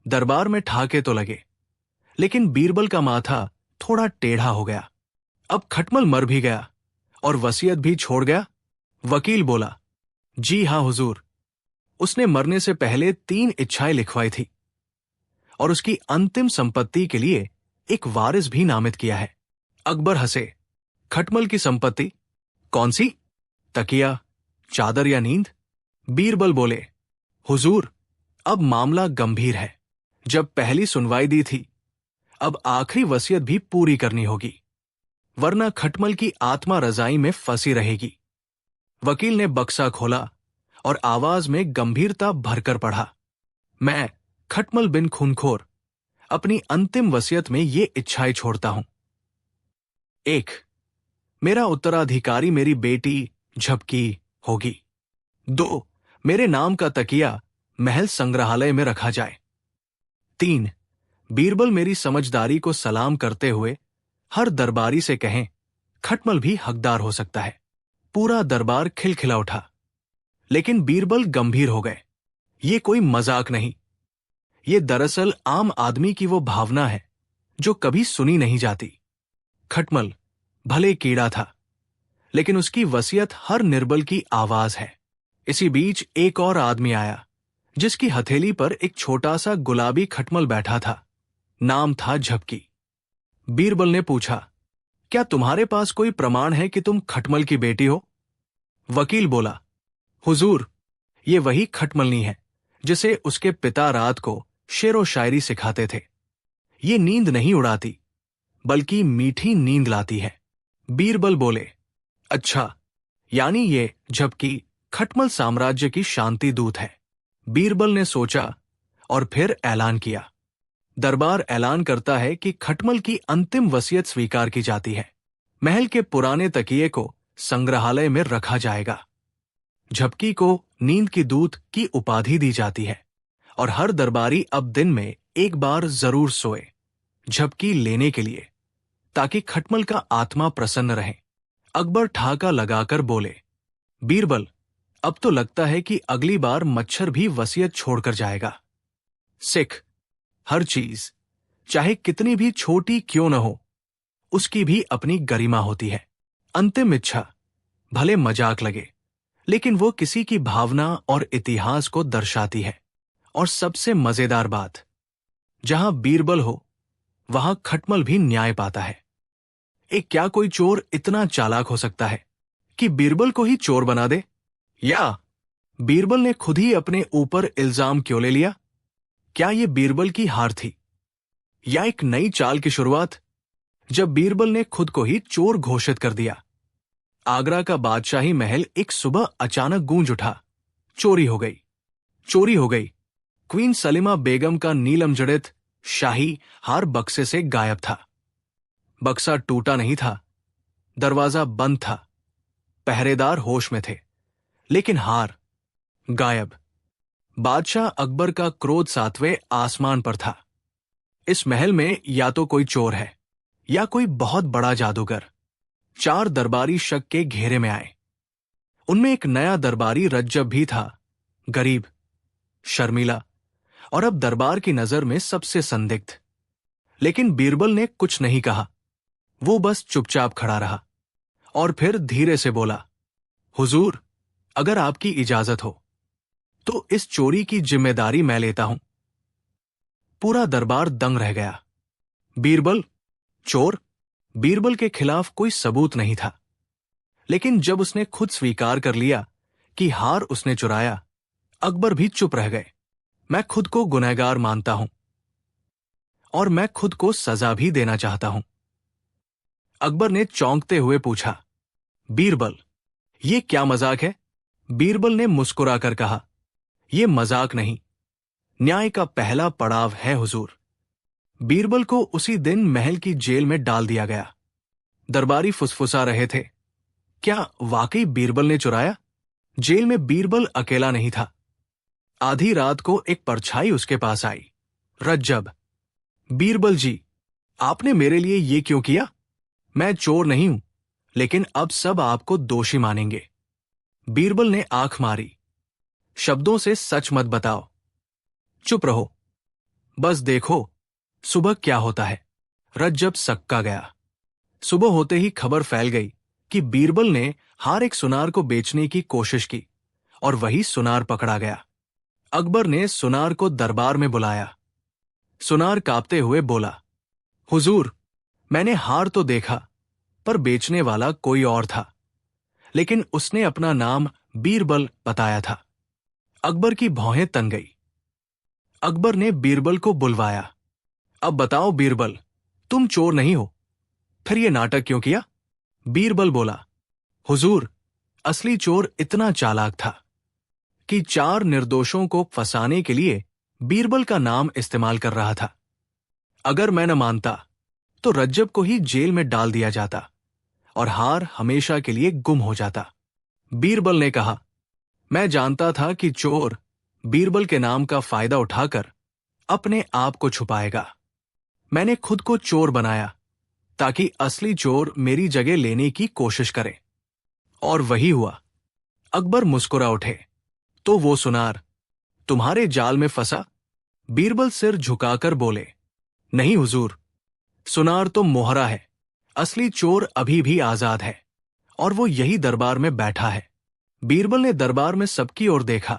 दरबार में ठाके तो लगे, लेकिन बीरबल का माथा थोड़ा टेढ़ा हो गया। अब खटमल मर भी गया और वसीयत भी छोड़ गया। वकील बोला, जी हां हुजूर, उसने मरने से पहले 3 इच्छाएं लिखवाई थी, और उसकी अंतिम संपत्ति के लिए एक वारिस भी नामित किया है। अकबर हंसे। खटमल की संपत्ति? कौन सी? तकिया, चादर या नींद? बीरबल बोले, हुजूर, अब मामला गंभीर है। जब पहली सुनवाई दी थी, अब आखिरी वसीयत भी पूरी करनी होगी, वरना खटमल की आत्मा रजाई में फंसी रहेगी। वकील ने बक्सा खोला और आवाज में गंभीरता भरकर पढ़ा, मैं खटमल बिन खूनखोर अपनी अंतिम वसीयत में ये इच्छाएं छोड़ता हूं। 1, मेरा उत्तराधिकारी मेरी बेटी झपकी होगी। 2, मेरे नाम का तकिया महल संग्रहालय में रखा जाए। 3, बीरबल मेरी समझदारी को सलाम करते हुए हर दरबारी से कहें, खटमल भी हकदार हो सकता है। पूरा दरबार खिलखिला उठा, लेकिन बीरबल गंभीर हो गए। ये कोई मजाक नहीं, ये दरअसल आम आदमी की वो भावना है जो कभी सुनी नहीं जाती। खटमल भले कीड़ा था, लेकिन उसकी वसीयत हर निर्बल की आवाज है। इसी बीच एक और आदमी आया, जिसकी हथेली पर एक छोटा सा गुलाबी खटमल बैठा था। नाम था झपकी। बीरबल ने पूछा, क्या तुम्हारे पास कोई प्रमाण है कि तुम खटमल की बेटी हो? वकील बोला, हुजूर, ये वही खटमलनी है जिसे उसके पिता रात को शेरो शायरी सिखाते थे। ये नींद नहीं उड़ाती, बल्कि मीठी नींद लाती है। बीरबल बोले, अच्छा, यानी ये झपकी खटमल साम्राज्य की शांति दूत है। बीरबल ने सोचा और फिर ऐलान किया। दरबार ऐलान करता है कि खटमल की अंतिम वसीयत स्वीकार की जाती है। महल के पुराने तकिए को संग्रहालय में रखा जाएगा। झपकी को नींद की दूत की उपाधि दी जाती है और हर दरबारी अब दिन में एक बार जरूर सोए झपकी लेने के लिए, ताकि खटमल का आत्मा प्रसन्न रहे। अकबर ठाका लगाकर बोले, बीरबल, अब तो लगता है कि अगली बार मच्छर भी वसीयत छोड़कर जाएगा। सिख, हर चीज चाहे कितनी भी छोटी क्यों न हो, उसकी भी अपनी गरिमा होती है। अंतिम इच्छा भले मजाक लगे, लेकिन वो किसी की भावना और इतिहास को दर्शाती है। और सबसे मजेदार बात, जहां बीरबल हो वहां खटमल भी न्याय पाता है। क्या कोई चोर इतना चालाक हो सकता है कि बीरबल को ही चोर बना दे? या बीरबल ने खुद ही अपने ऊपर इल्जाम क्यों ले लिया? क्या यह बीरबल की हार थी या एक नई चाल की शुरुआत, जब बीरबल ने खुद को ही चोर घोषित कर दिया? आगरा का बादशाही महल एक सुबह अचानक गूंज उठा, चोरी हो गई, चोरी हो गई। क्वीन सलीमा बेगम का नीलम जड़ित शाही हार बक्से से गायब था। बक्सा टूटा नहीं था, दरवाजा बंद था, पहरेदार होश में थे, लेकिन हार गायब। बादशाह अकबर का क्रोध सातवें आसमान पर था। इस महल में या तो कोई चोर है या कोई बहुत बड़ा जादूगर। 4 दरबारी शक के घेरे में आए। उनमें एक नया दरबारी रज्जब भी था, गरीब, शर्मीला और अब दरबार की नजर में सबसे संदिग्ध। लेकिन बीरबल ने कुछ नहीं कहा, वो बस चुपचाप खड़ा रहा और फिर धीरे से बोला, हुजूर, अगर आपकी इजाजत हो तो इस चोरी की जिम्मेदारी मैं लेता हूं। पूरा दरबार दंग रह गया। बीरबल चोर? बीरबल के खिलाफ कोई सबूत नहीं था, लेकिन जब उसने खुद स्वीकार कर लिया कि हार उसने चुराया, अकबर भी चुप रह गए। मैं खुद को गुनहगार मानता हूं और मैं खुद को सजा भी देना चाहता हूं। अकबर ने चौंकते हुए पूछा, बीरबल, ये क्या मजाक है? बीरबल ने मुस्कुराकर कहा, यह मजाक नहीं, न्याय का पहला पड़ाव है हुजूर। बीरबल को उसी दिन महल की जेल में डाल दिया गया। दरबारी फुसफुसा रहे थे, क्या वाकई बीरबल ने चुराया? जेल में बीरबल अकेला नहीं था। आधी रात को एक परछाई उसके पास आई। रज्जब, बीरबल जी, आपने मेरे लिए ये क्यों किया? मैं चोर नहीं हूं, लेकिन अब सब आपको दोषी मानेंगे। बीरबल ने आंख मारी, शब्दों से सच मत बताओ, चुप रहो, बस देखो सुबह क्या होता है। रज्जब सक्का गया। सुबह होते ही खबर फैल गई कि बीरबल ने हार एक सुनार को बेचने की कोशिश की और वही सुनार पकड़ा गया। अकबर ने सुनार को दरबार में बुलाया। सुनार कांपते हुए बोला, हुजूर, मैंने हार तो देखा, पर बेचने वाला कोई और था, लेकिन उसने अपना नाम बीरबल बताया था। अकबर की भौहें तन गई। अकबर ने बीरबल को बुलवाया। अब बताओ बीरबल, तुम चोर नहीं हो, फिर ये नाटक क्यों किया? बीरबल बोला, हुजूर, असली चोर इतना चालाक था कि 4 निर्दोषों को फंसाने के लिए बीरबल का नाम इस्तेमाल कर रहा था। अगर मैं न मानता तो रज्जब को ही जेल में डाल दिया जाता और हार हमेशा के लिए गुम हो जाता। बीरबल ने कहा, मैं जानता था कि चोर बीरबल के नाम का फायदा उठाकर अपने आप को छुपाएगा। मैंने खुद को चोर बनाया ताकि असली चोर मेरी जगह लेने की कोशिश करे, और वही हुआ। अकबर मुस्कुरा उठे, तो वो सुनार तुम्हारे जाल में फंसा? बीरबल सिर झुकाकर बोले, नहीं हुजूर, सुनार तो मोहरा है, असली चोर अभी भी आजाद है और वो यही दरबार में बैठा है। बीरबल ने दरबार में सबकी ओर देखा,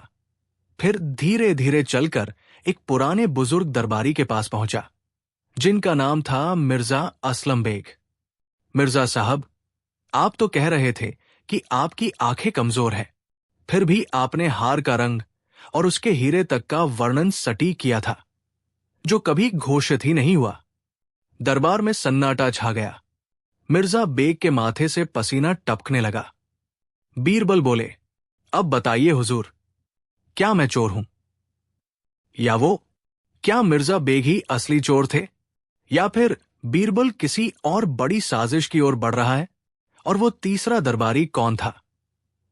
फिर धीरे धीरे चलकर एक पुराने बुजुर्ग दरबारी के पास पहुंचा, जिनका नाम था मिर्जा असलम बेग। मिर्जा साहब, आप तो कह रहे थे कि आपकी आंखें कमजोर हैं, फिर भी आपने हार का रंग और उसके हीरे तक का वर्णन सटीक किया था, जो कभी घोषित ही नहीं हुआ। दरबार में सन्नाटा छा गया। मिर्जा बेग के माथे से पसीना टपकने लगा। बीरबल बोले, अब बताइए हुजूर, क्या मैं चोर हूं? या वो, क्या मिर्जा बेग ही असली चोर थे, या फिर बीरबल किसी और बड़ी साजिश की ओर बढ़ रहा है? और वो तीसरा दरबारी कौन था,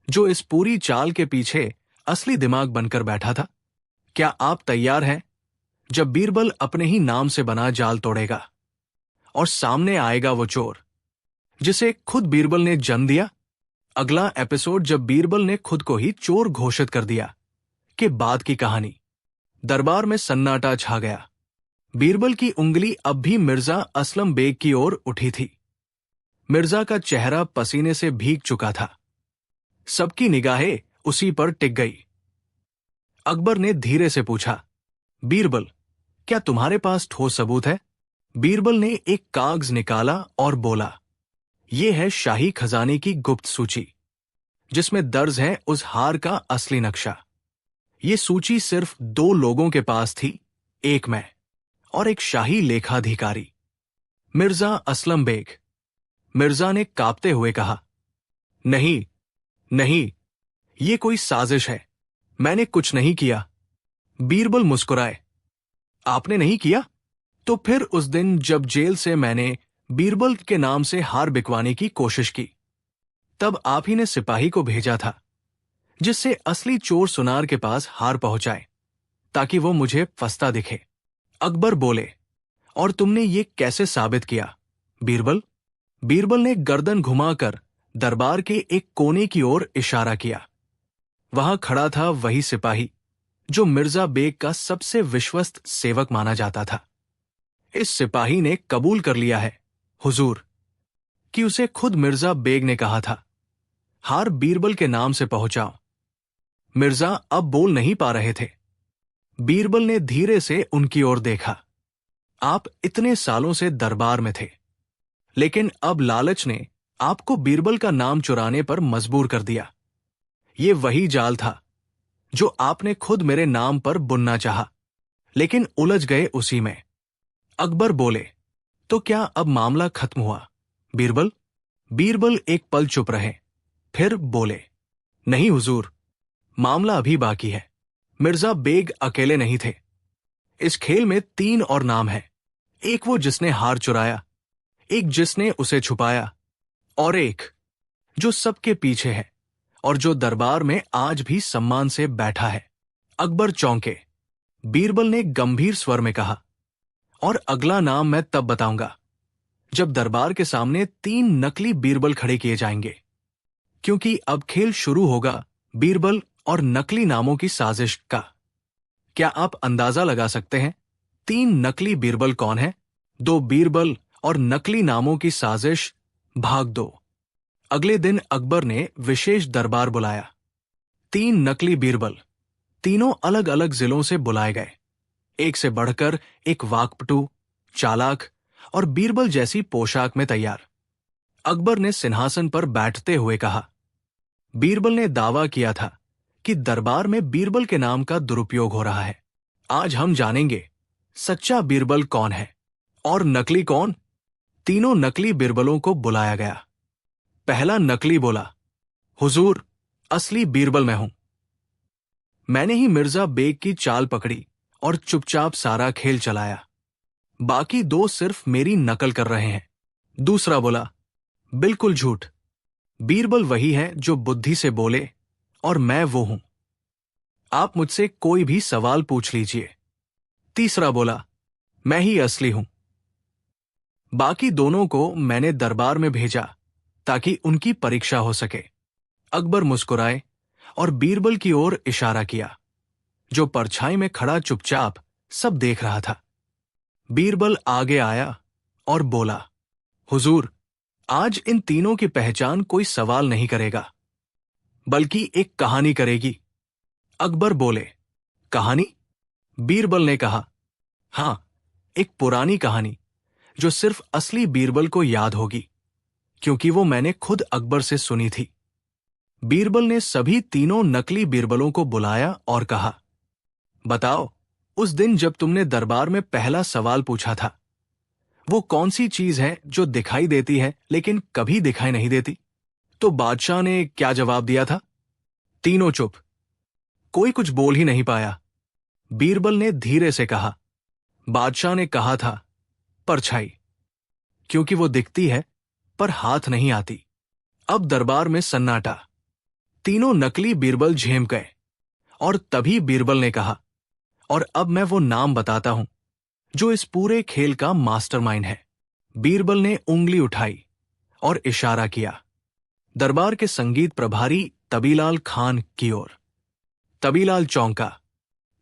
जो इस पूरी चाल के पीछे असली दिमाग बनकर बैठा था? क्या आप तैयार हैं जब बीरबल अपने ही नाम से बना जाल तोड़ेगा और सामने आएगा वो चोर जिसे खुद बीरबल ने जन्म दिया? अगला एपिसोड जब बीरबल ने खुद को ही चोर घोषित कर दिया के बाद की कहानी। दरबार में सन्नाटा छा गया। बीरबल की उंगली अब भी मिर्जा असलम बेग की ओर उठी थी। मिर्जा का चेहरा पसीने से भीग चुका था। सबकी निगाहें उसी पर टिक गई। अकबर ने धीरे से पूछा, बीरबल, क्या तुम्हारे पास ठोस सबूत है? बीरबल ने एक कागज निकाला और बोला, यह है शाही खजाने की गुप्त सूची, जिसमें दर्ज है उस हार का असली नक्शा। ये सूची सिर्फ 2 लोगों के पास थी, एक मैं और एक शाही लेखाधिकारी, मिर्जा असलम बेग। मिर्जा ने कांपते हुए कहा, नहीं, नहीं, ये कोई साजिश है, मैंने कुछ नहीं किया। बीरबल मुस्कुराए, आपने नहीं किया? तो फिर उस दिन जब जेल से मैंने बीरबल के नाम से हार बिकवाने की कोशिश की, तब आप ही ने सिपाही को भेजा था, जिससे असली चोर सुनार के पास हार पहुंचाए, ताकि वो मुझे फंसता दिखे। अकबर बोले, और तुमने ये कैसे साबित किया, बीरबल? बीरबल ने गर्दन घुमाकर दरबार के एक कोने की ओर इशारा किया। वहां खड़ा था वही सिपाही जो मिर्जा बेग का सबसे विश्वस्त सेवक माना जाता था। इस सिपाही ने कबूल कर लिया है, हुजूर, कि उसे खुद मिर्जा बेग ने कहा था, हार बीरबल के नाम से पहुंचाओ। मिर्जा अब बोल नहीं पा रहे थे। बीरबल ने धीरे से उनकी ओर देखा। आप इतने सालों से दरबार में थे, लेकिन अब लालच ने आपको बीरबल का नाम चुराने पर मजबूर कर दिया। ये वही जाल था जो आपने खुद मेरे नाम पर बुनना चाहा, लेकिन उलझ गए उसी में। अकबर बोले, तो क्या अब मामला खत्म हुआ, बीरबल? बीरबल एक पल चुप रहे, फिर बोले, नहीं हुजूर, मामला अभी बाकी है। मिर्जा बेग अकेले नहीं थे। इस खेल में 3 और नाम हैं। एक वो जिसने हार चुराया, एक जिसने उसे छुपाया, और एक जो सबके पीछे है और जो दरबार में आज भी सम्मान से बैठा है। अकबर चौंके। बीरबल ने गंभीर स्वर में कहा, और अगला नाम मैं तब बताऊंगा जब दरबार के सामने 3 नकली बीरबल खड़े किए जाएंगे, क्योंकि अब खेल शुरू होगा बीरबल और नकली नामों की साजिश का। क्या आप अंदाजा लगा सकते हैं 3 नकली बीरबल कौन है? 2 बीरबल और नकली नामों की साजिश, भाग 2। अगले दिन अकबर ने विशेष दरबार बुलाया। 3 नकली बीरबल, तीनों अलग अलग जिलों से बुलाए गए। एक से बढ़कर एक वाकपटू, चालाक और बीरबल जैसी पोशाक में तैयार। अकबर ने सिंहासन पर बैठते हुए कहा, बीरबल ने दावा किया था कि दरबार में बीरबल के नाम का दुरुपयोग हो रहा है। आज हम जानेंगे सच्चा बीरबल कौन है और नकली कौन। तीनों नकली बीरबलों को बुलाया गया। पहला नकली बोला, हुजूर, असली बीरबल मैं हूं। मैंने ही मिर्जा बेग की चाल पकड़ी और चुपचाप सारा खेल चलाया। बाकी 2 सिर्फ मेरी नकल कर रहे हैं। दूसरा बोला, बिल्कुल झूठ, बीरबल वही है जो बुद्धि से बोले और मैं वो हूं। आप मुझसे कोई भी सवाल पूछ लीजिए। तीसरा बोला, मैं ही असली हूं। बाकी दोनों को मैंने दरबार में भेजा ताकि उनकी परीक्षा हो सके। अकबर मुस्कुराए और बीरबल की ओर इशारा किया, जो परछाई में खड़ा चुपचाप सब देख रहा था। बीरबल आगे आया और बोला, हुजूर, आज इन तीनों की पहचान कोई सवाल नहीं करेगा, बल्कि एक कहानी करेगी। अकबर बोले, कहानी? बीरबल ने कहा, हां, एक पुरानी कहानी जो सिर्फ असली बीरबल को याद होगी। क्योंकि वो मैंने खुद अकबर से सुनी थी। बीरबल ने सभी तीनों नकली बीरबलों को बुलाया और कहा, बताओ, उस दिन जब तुमने दरबार में पहला सवाल पूछा था, वो कौन सी चीज है जो दिखाई देती है लेकिन कभी दिखाई नहीं देती? तो बादशाह ने क्या जवाब दिया था? तीनों चुप। कोई कुछ बोल ही नहीं पाया। बीरबल ने धीरे से कहा, बादशाह ने कहा था परछाई, क्योंकि वो दिखती है पर हाथ नहीं आती। अब दरबार में सन्नाटा। तीनों नकली बीरबल झेम गए और तभी बीरबल ने कहा, और अब मैं वो नाम बताता हूं जो इस पूरे खेल का मास्टरमाइंड है। बीरबल ने उंगली उठाई और इशारा किया दरबार के संगीत प्रभारी तबीलाल खान की ओर। तबीलाल चौंका।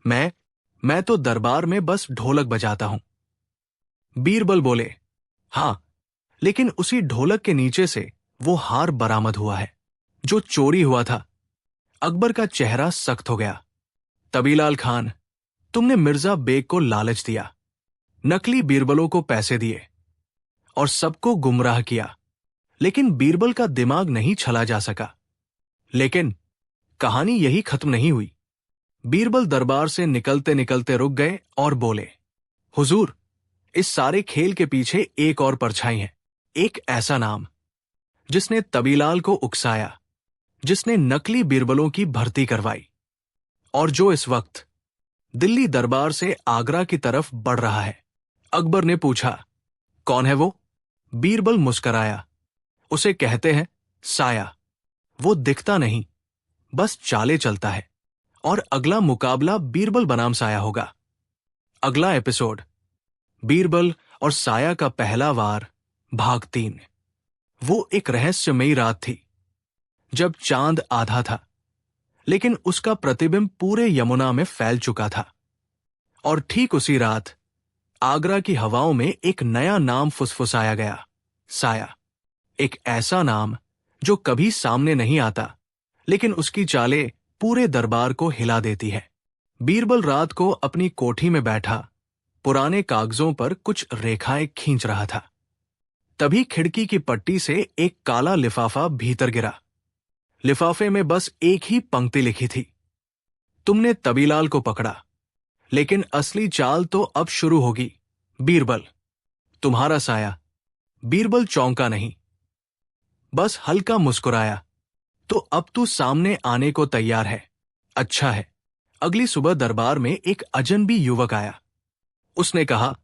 मैं तो दरबार में बस ढोलक बजाता हूं। बीरबल बोले, हां, लेकिन उसी ढोलक के नीचे से वो हार बरामद हुआ है जो चोरी हुआ था। अकबर का चेहरा सख्त हो गया। तबीलाल खान, तुमने मिर्जा बेग को लालच दिया, नकली बीरबलों को पैसे दिए और सबको गुमराह किया, लेकिन बीरबल का दिमाग नहीं छला जा सका। लेकिन कहानी यही खत्म नहीं हुई। बीरबल दरबार से निकलते निकलते रुक गए और बोले, हुजूर, इस सारे खेल के पीछे एक और परछाई है। एक ऐसा नाम जिसने तबीलाल को उकसाया, जिसने नकली बीरबलों की भर्ती करवाई और जो इस वक्त दिल्ली दरबार से आगरा की तरफ बढ़ रहा है। अकबर ने पूछा, कौन है वो? बीरबल मुस्कराया। उसे कहते हैं साया। वो दिखता नहीं, बस चाले चलता है। और अगला मुकाबला बीरबल बनाम साया होगा। अगला एपिसोड, बीरबल और साया का पहला वार, भाग 3। वो एक रहस्यमयी रात थी जब चांद आधा था, लेकिन उसका प्रतिबिंब पूरे यमुना में फैल चुका था। और ठीक उसी रात आगरा की हवाओं में एक नया नाम फुसफुसाया गया, साया। एक ऐसा नाम जो कभी सामने नहीं आता, लेकिन उसकी चालें पूरे दरबार को हिला देती है। बीरबल रात को अपनी कोठी में बैठा पुराने कागजों पर कुछ रेखाएं खींच रहा था। तभी खिड़की की पट्टी से एक काला लिफाफा भीतर गिरा। लिफाफे में बस एक ही पंक्ति लिखी थी, तुमने तबीलाल को पकड़ा, लेकिन असली चाल तो अब शुरू होगी। बीरबल, तुम्हारा साया। बीरबल चौंका नहीं, बस हल्का मुस्कुराया। तो अब तू सामने आने को तैयार है? अच्छा है। अगली सुबह दरबार में एक अजनबी युवक आया। उसने कहा,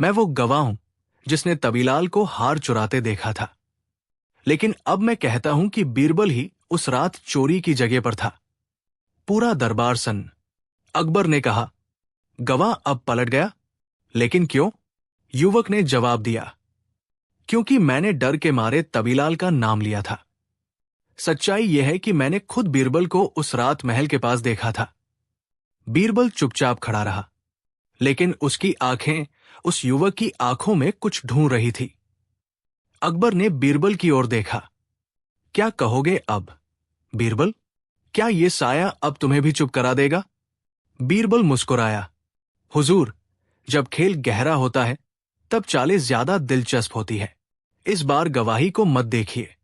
मैं वो गवाह हूं जिसने तबीलाल को हार चुराते देखा था, लेकिन अब मैं कहता हूं कि बीरबल ही उस रात चोरी की जगह पर था। पूरा दरबार सन्न। अकबर ने कहा, गवाह अब पलट गया, लेकिन क्यों? युवक ने जवाब दिया, क्योंकि मैंने डर के मारे तबीलाल का नाम लिया था। सच्चाई यह है कि मैंने खुद बीरबल को उस रात महल के पास देखा था। बीरबल चुपचाप खड़ा रहा, लेकिन उसकी आंखें उस युवक की आंखों में कुछ ढूंढ रही थी। अकबर ने बीरबल की ओर देखा। क्या कहोगे अब? बीरबल, क्या ये साया अब तुम्हें भी चुप करा देगा? बीरबल मुस्कुराया। हुजूर, जब खेल गहरा होता है तब चालें ज्यादा दिलचस्प होती है। इस बार गवाही को मत देखिए,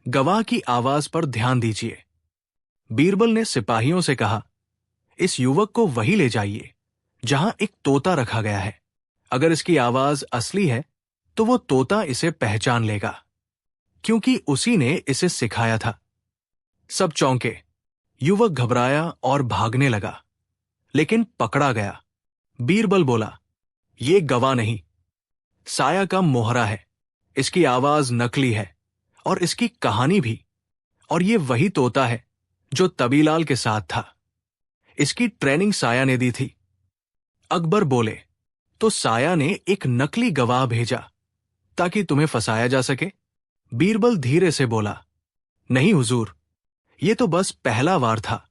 गवाह की आवाज पर ध्यान दीजिए। बीरबल ने सिपाहियों से कहा, इस युवक को वहीं ले जाइए जहां एक तोता रखा गया है। अगर इसकी आवाज असली है तो वो तोता इसे पहचान लेगा, क्योंकि उसी ने इसे सिखाया था। सब चौंके। युवक घबराया और भागने लगा, लेकिन पकड़ा गया। बीरबल बोला, ये गवाह नहीं, साया का मोहरा है। इसकी आवाज नकली है और इसकी कहानी भी। और ये वही तोता है जो तबीलाल के साथ था। इसकी ट्रेनिंग साया ने दी थी। अकबर बोले, तो साया ने एक नकली गवाह भेजा ताकि तुम्हें फंसाया जा सके? बीरबल धीरे से बोला, नहीं हुजूर, ये तो बस पहला वार था।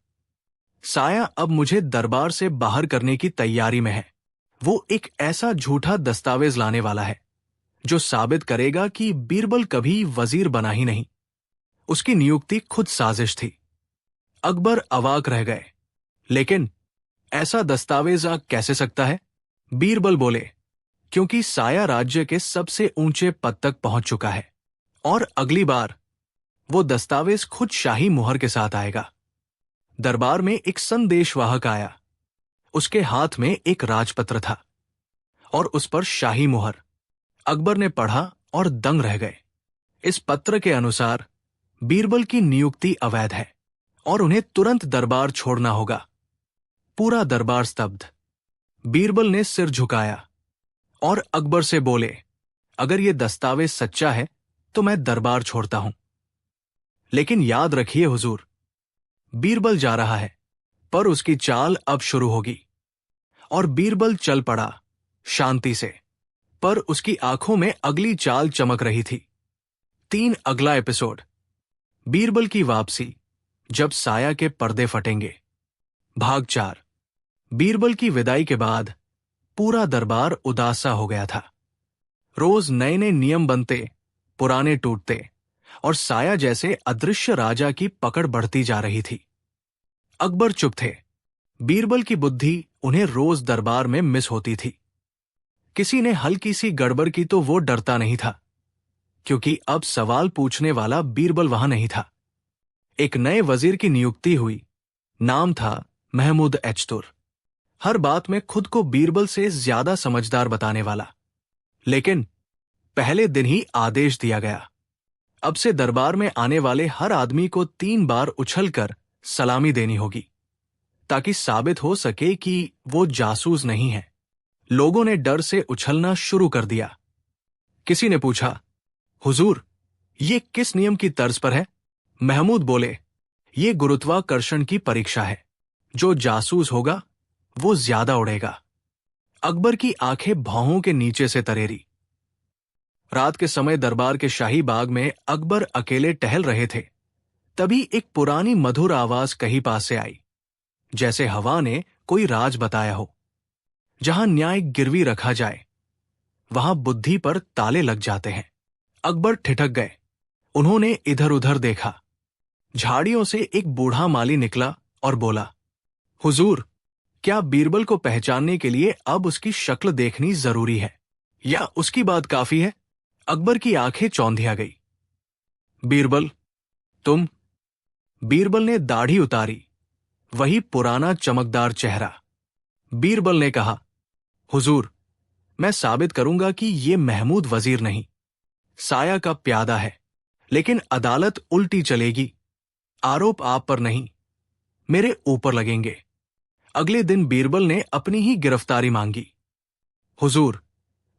साया अब मुझे दरबार से बाहर करने की तैयारी में है। वो एक ऐसा झूठा दस्तावेज लाने वाला है जो साबित करेगा कि बीरबल कभी वजीर बना ही नहीं। उसकी नियुक्ति खुद साजिश थी। अकबर अवाक रह गए। लेकिन ऐसा दस्तावेज आ कैसे सकता है? बीरबल बोले, क्योंकि साया राज्य के सबसे ऊंचे पद तक पहुंच चुका है और अगली बार वो दस्तावेज खुद शाही मुहर के साथ आएगा। दरबार में एक संदेशवाहक आया। उसके हाथ में एक राजपत्र था और उस पर शाही मुहर। अकबर ने पढ़ा और दंग रह गए। इस पत्र के अनुसार बीरबल की नियुक्ति अवैध है और उन्हें तुरंत दरबार छोड़ना होगा। पूरा दरबार स्तब्ध। बीरबल ने सिर झुकाया और अकबर से बोले, अगर यह दस्तावेज सच्चा है तो मैं दरबार छोड़ता हूं। लेकिन याद रखिए हुजूर, बीरबल जा रहा है, पर उसकी चाल अब शुरू होगी। और बीरबल चल पड़ा शांति से, पर उसकी आंखों में अगली चाल चमक रही थी। 3 अगला एपिसोड, बीरबल की वापसी, जब साया के पर्दे फटेंगे। भाग 4। बीरबल की विदाई के बाद पूरा दरबार उदास सा हो गया था। रोज नए नए नियम बनते, पुराने टूटते और साया जैसे अदृश्य राजा की पकड़ बढ़ती जा रही थी। अकबर चुप थे। बीरबल की बुद्धि उन्हें रोज दरबार में मिस होती थी। किसी ने हल्की सी गड़बड़ की तो वो डरता नहीं था, क्योंकि अब सवाल पूछने वाला बीरबल वहां नहीं था। एक नए वजीर की नियुक्ति हुई। नाम था महमूद एचतुर। हर बात में खुद को बीरबल से ज्यादा समझदार बताने वाला। लेकिन पहले दिन ही आदेश दिया गया, अब से दरबार में आने वाले हर आदमी को 3 बार उछलकर सलामी देनी होगी, ताकि साबित हो सके कि वो जासूस नहीं है। लोगों ने डर से उछलना शुरू कर दिया। किसी ने पूछा, हुजूर, ये किस नियम की तर्ज पर है? महमूद बोले, ये गुरुत्वाकर्षण की परीक्षा है। जो जासूस होगा वो ज्यादा उड़ेगा। अकबर की आंखें भौहों के नीचे से तरेरी। रात के समय दरबार के शाही बाग में अकबर अकेले टहल रहे थे। तभी एक पुरानी मधुर आवाज कहीं पास से आई, जैसे हवा ने कोई राज बताया हो। जहां न्याय गिरवी रखा जाए, वहां बुद्धि पर ताले लग जाते हैं। अकबर ठिठक गए। उन्होंने इधर उधर देखा। झाड़ियों से एक बूढ़ा माली निकला और बोला, हुजूर, क्या बीरबल को पहचानने के लिए अब उसकी शक्ल देखनी जरूरी है, या उसकी बात काफी है? अकबर की आंखें चौंधिया गई। बीरबल, तुम? बीरबल ने दाढ़ी उतारी, वही पुराना चमकदार चेहरा। बीरबल ने कहा, हुजूर, मैं साबित करूंगा कि ये महमूद वजीर नहीं, साया का प्यादा है। लेकिन अदालत उल्टी चलेगी। आरोप आप पर नहीं, मेरे ऊपर लगेंगे। अगले दिन बीरबल ने अपनी ही गिरफ्तारी मांगी। हुजूर,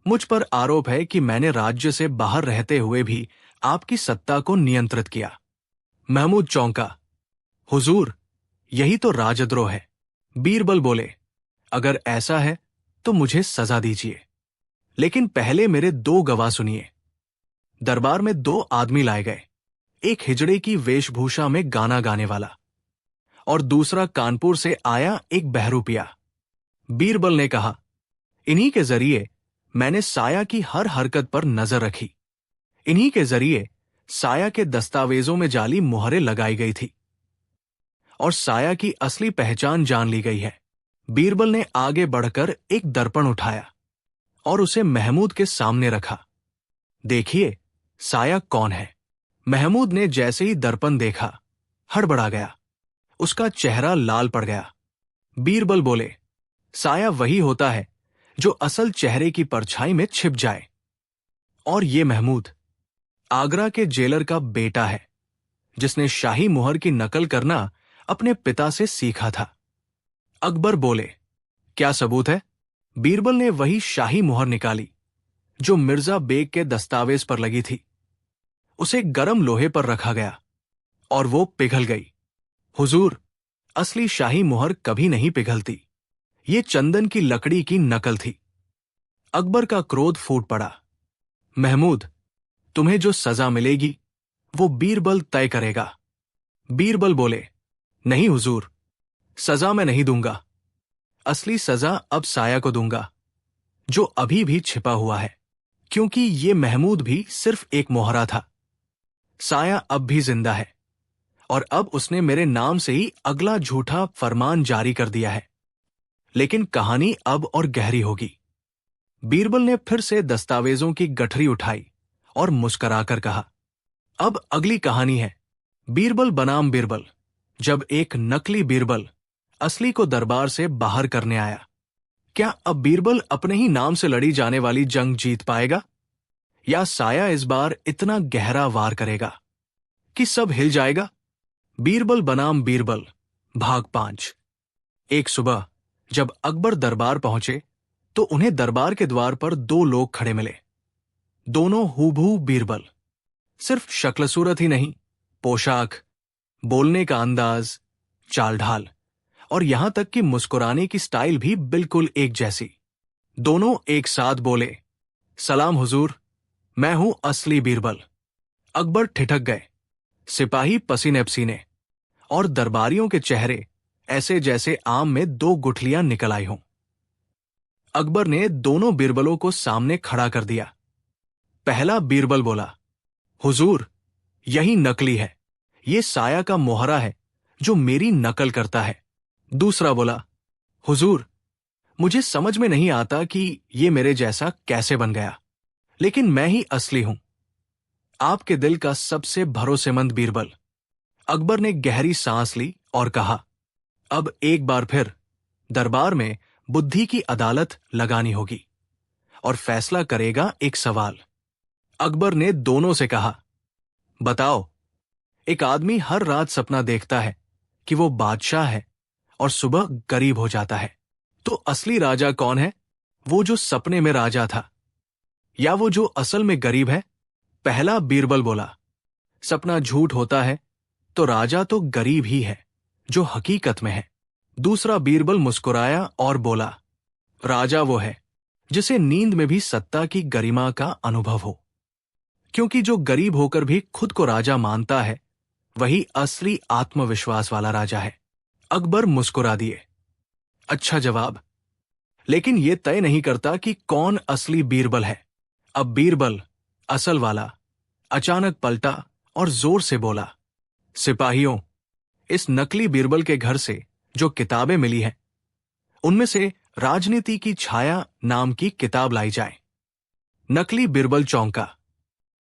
मुझ पर आरोप है कि मैंने राज्य से बाहर रहते हुए भी आपकी सत्ता को नियंत्रित किया। महमूद चौंका। हुजूर, यही तो राजद्रोह है। बीरबल बोले, अगर ऐसा है तो मुझे सजा दीजिए, लेकिन पहले मेरे 2 गवाह सुनिए। दरबार में 2 आदमी लाए गए। एक हिजड़े की वेशभूषा में गाना गाने वाला और दूसरा कानपुर से आया एक बहरूपिया। बीरबल ने कहा, इन्हीं के जरिए मैंने साया की हर हरकत पर नजर रखी। इन्हीं के जरिए साया के दस्तावेजों में जाली मुहरें लगाई गई थी और साया की असली पहचान जान ली गई है। बीरबल ने आगे बढ़कर एक दर्पण उठाया और उसे महमूद के सामने रखा। देखिए, साया कौन है? महमूद ने जैसे ही दर्पण देखा, हड़बड़ा गया। उसका चेहरा लाल पड़ गया। बीरबल बोले, साया वही होता है जो असल चेहरे की परछाई में छिप जाए। और ये महमूद आगरा के जेलर का बेटा है, जिसने शाही मुहर की नकल करना अपने पिता से सीखा था। अकबर बोले, क्या सबूत है? बीरबल ने वही शाही मुहर निकाली जो मिर्जा बेग के दस्तावेज पर लगी थी। उसे गरम लोहे पर रखा गया और वो पिघल गई। हुजूर, असली शाही मुहर कभी नहीं पिघलती। ये चंदन की लकड़ी की नकल थी। अकबर का क्रोध फूट पड़ा। महमूद, तुम्हें जो सजा मिलेगी वो बीरबल तय करेगा। बीरबल बोले, नहीं हुजूर, सजा मैं नहीं दूंगा। असली सजा अब साया को दूंगा, जो अभी भी छिपा हुआ है, क्योंकि ये महमूद भी सिर्फ एक मोहरा था। साया अब भी जिंदा है और अब उसने मेरे नाम से ही अगला झूठा फरमान जारी कर दिया है। लेकिन कहानी अब और गहरी होगी। बीरबल ने फिर से दस्तावेजों की गठरी उठाई और मुस्कुराकर कहा, अब अगली कहानी है बीरबल बनाम बीरबल। जब एक नकली बीरबल असली को दरबार से बाहर करने आया। क्या अब बीरबल अपने ही नाम से लड़ी जाने वाली जंग जीत पाएगा, या साया इस बार इतना गहरा वार करेगा कि सब हिल जाएगा? बीरबल बनाम बीरबल भाग 5। एक सुबह जब अकबर दरबार पहुंचे तो उन्हें दरबार के द्वार पर 2 लोग खड़े मिले। दोनों हूबहू बीरबल। सिर्फ शक्ल सूरत ही नहीं, पोशाक, बोलने का अंदाज, चाल ढाल और यहां तक कि मुस्कुराने की स्टाइल भी बिल्कुल एक जैसी। दोनों एक साथ बोले, सलाम हुजूर, मैं हूं असली बीरबल। अकबर ठिठक गए। सिपाही पसीने पसीने और दरबारियों के चेहरे ऐसे जैसे आम में 2 गुठलियां निकल आई हों। अकबर ने दोनों बीरबलों को सामने खड़ा कर दिया। पहला बीरबल बोला, हुजूर, यही नकली है। ये साया का मोहरा है जो मेरी नकल करता है। दूसरा बोला, हुजूर, मुझे समझ में नहीं आता कि ये मेरे जैसा कैसे बन गया, लेकिन मैं ही असली हूं, आपके दिल का सबसे भरोसेमंद बीरबल। अकबर ने गहरी सांस ली और कहा, अब एक बार फिर दरबार में बुद्धि की अदालत लगानी होगी और फैसला करेगा एक सवाल। अकबर ने दोनों से कहा, बताओ, एक आदमी हर रात सपना देखता है कि वो बादशाह है और सुबह गरीब हो जाता है, तो असली राजा कौन है? वो जो सपने में राजा था, या वो जो असल में गरीब है? पहला बीरबल बोला, सपना झूठ होता है तो राजा तो गरीब ही है जो हकीकत में है। दूसरा बीरबल मुस्कुराया और बोला, राजा वो है जिसे नींद में भी सत्ता की गरिमा का अनुभव हो, क्योंकि जो गरीब होकर भी खुद को राजा मानता है वही असली आत्मविश्वास वाला राजा है। अकबर मुस्कुरा दिए, अच्छा जवाब, लेकिन यह तय नहीं करता कि कौन असली बीरबल है। अब बीरबल असल वाला अचानक पलटा और जोर से बोला, सिपाहियों, इस नकली बीरबल के घर से जो किताबें मिली हैं उनमें से राजनीति की छाया नाम की किताब लाई जाए। नकली बीरबल चौंका,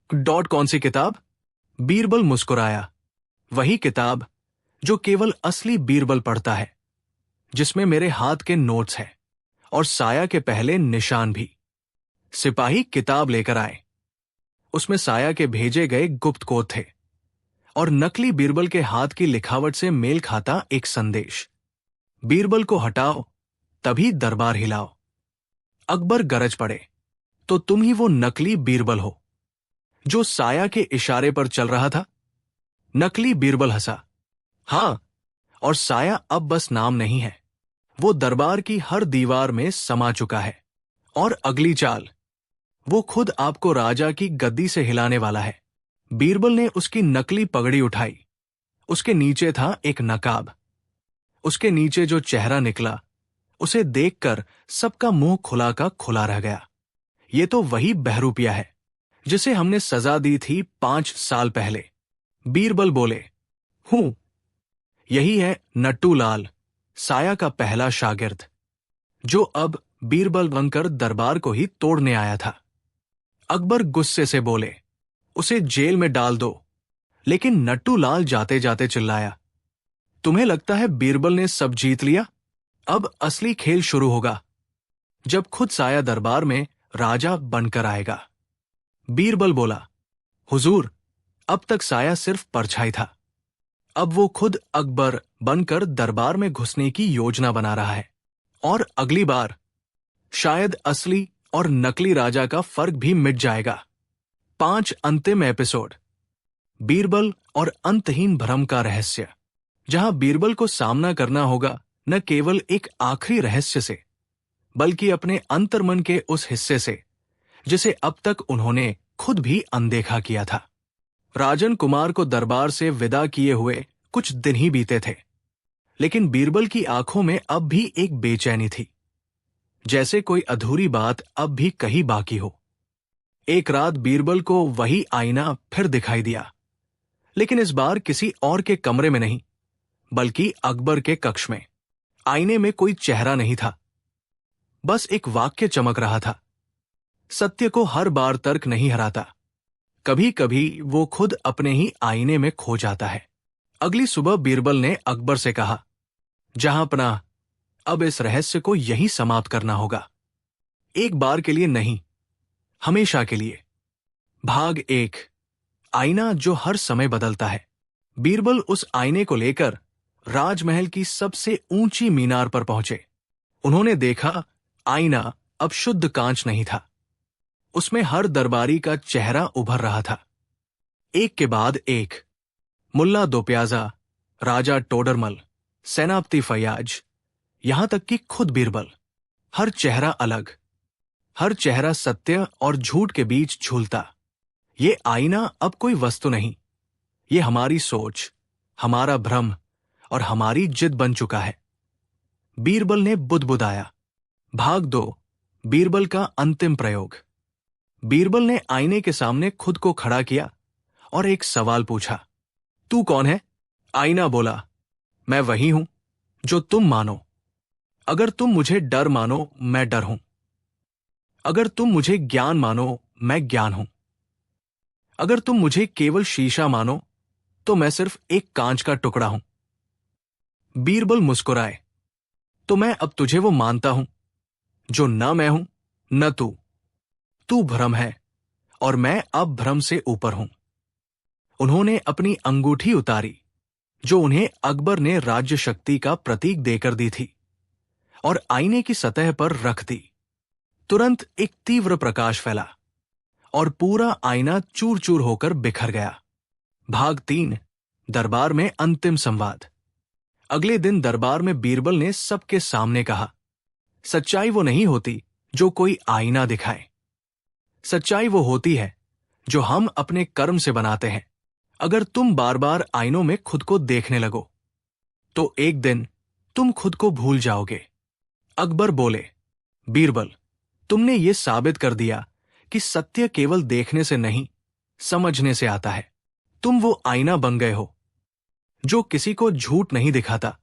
कौन सी किताब? बीरबल मुस्कुराया, वही किताब जो केवल असली बीरबल पढ़ता है, जिसमें मेरे हाथ के नोट्स हैं और साया के पहले निशान भी। सिपाही किताब लेकर आए। उसमें साया के भेजे गए गुप्त कोड थे और नकली बीरबल के हाथ की लिखावट से मेल खाता एक संदेश, बीरबल को हटाओ तभी दरबार हिलाओ। अकबर गरज पड़े, तो तुम ही वो नकली बीरबल हो जो साया के इशारे पर चल रहा था? नकली बीरबल हंसा, हां, और साया अब बस नाम नहीं है, वो दरबार की हर दीवार में समा चुका है। और अगली चाल, वो खुद आपको राजा की गद्दी से हिलाने वाला है। बीरबल ने उसकी नकली पगड़ी उठाई। उसके नीचे था एक नकाब। उसके नीचे जो चेहरा निकला उसे देखकर सबका मुंह खुला का खुला रह गया। ये तो वही बहरूपिया है जिसे हमने सजा दी थी 5 साल पहले। बीरबल बोले, हूं, यही है नट्टू लाल, साया का पहला शागिर्द, जो अब बीरबल बनकर दरबार को ही तोड़ने आया था। अकबर गुस्से से बोले, उसे जेल में डाल दो। लेकिन नट्टू लाल जाते जाते चिल्लाया, तुम्हें लगता है बीरबल ने सब जीत लिया? अब असली खेल शुरू होगा, जब खुद साया दरबार में राजा बनकर आएगा। बीरबल बोला, हुजूर, अब तक साया सिर्फ परछाई था, अब वो खुद अकबर बनकर दरबार में घुसने की योजना बना रहा है। और अगली बार शायद असली और नकली राजा का फर्क भी मिट जाएगा। 5 अंतिम एपिसोड, बीरबल और अंतहीन भ्रम का रहस्य, जहां बीरबल को सामना करना होगा न केवल एक आखिरी रहस्य से, बल्कि अपने अंतर्मन के उस हिस्से से जिसे अब तक उन्होंने खुद भी अनदेखा किया था। राजन कुमार को दरबार से विदा किए हुए कुछ दिन ही बीते थे, लेकिन बीरबल की आंखों में अब भी एक बेचैनी थी, जैसे कोई अधूरी बात अब भी कहीं बाकी हो। एक रात बीरबल को वही आईना फिर दिखाई दिया, लेकिन इस बार किसी और के कमरे में नहीं, बल्कि अकबर के कक्ष में। आईने में कोई चेहरा नहीं था, बस एक वाक्य चमक रहा था, सत्य को हर बार तर्क नहीं हराता, कभी कभी वो खुद अपने ही आईने में खो जाता है। अगली सुबह बीरबल ने अकबर से कहा, जहांपनाह, अब इस रहस्य को यहीं समाप्त करना होगा। एक बार के लिए नहीं, हमेशा के लिए। भाग 1, आईना जो हर समय बदलता है। बीरबल उस आईने को लेकर राजमहल की सबसे ऊंची मीनार पर पहुंचे। उन्होंने देखा, आईना अब शुद्ध कांच नहीं था। उसमें हर दरबारी का चेहरा उभर रहा था, एक के बाद एक। मुल्ला दोप्याजा, राजा टोडरमल, सेनापति फयाज, यहां तक कि खुद बीरबल। हर चेहरा अलग, हर चेहरा सत्य और झूठ के बीच झूलता। ये आईना अब कोई वस्तु नहीं, ये हमारी सोच, हमारा भ्रम और हमारी जिद बन चुका है। बीरबल ने बुदबुदाया। भाग 2, बीरबल का अंतिम प्रयोग। बीरबल ने आईने के सामने खुद को खड़ा किया और एक सवाल पूछा, तू कौन है? आईना बोला, मैं वही हूं जो तुम मानो। अगर तुम मुझे डर मानो, मैं डर हूं। अगर तुम मुझे ज्ञान मानो, मैं ज्ञान हूं। अगर तुम मुझे केवल शीशा मानो, तो मैं सिर्फ एक कांच का टुकड़ा हूं। बीरबल मुस्कुराए, तो मैं अब तुझे वो मानता हूं जो न मैं हूं न तू। तू भ्रम है और मैं अब भ्रम से ऊपर हूं। उन्होंने अपनी अंगूठी उतारी, जो उन्हें अकबर ने राज्य शक्ति का प्रतीक देकर दी थी, और आईने की सतह पर रख दी। तुरंत एक तीव्र प्रकाश फैला और पूरा आईना चूर चूर होकर बिखर गया। भाग 3, दरबार में अंतिम संवाद। अगले दिन दरबार में बीरबल ने सबके सामने कहा, सच्चाई वो नहीं होती जो कोई आईना दिखाए। सच्चाई वो होती है जो हम अपने कर्म से बनाते हैं। अगर तुम बार बार आईनों में खुद को देखने लगो, तो एक दिन तुम खुद को भूल जाओगे। अकबर बोले, बीरबल, तुमने ये साबित कर दिया कि सत्य केवल देखने से नहीं, समझने से आता है। तुम वो आईना बन गए हो जो किसी को झूठ नहीं दिखाता,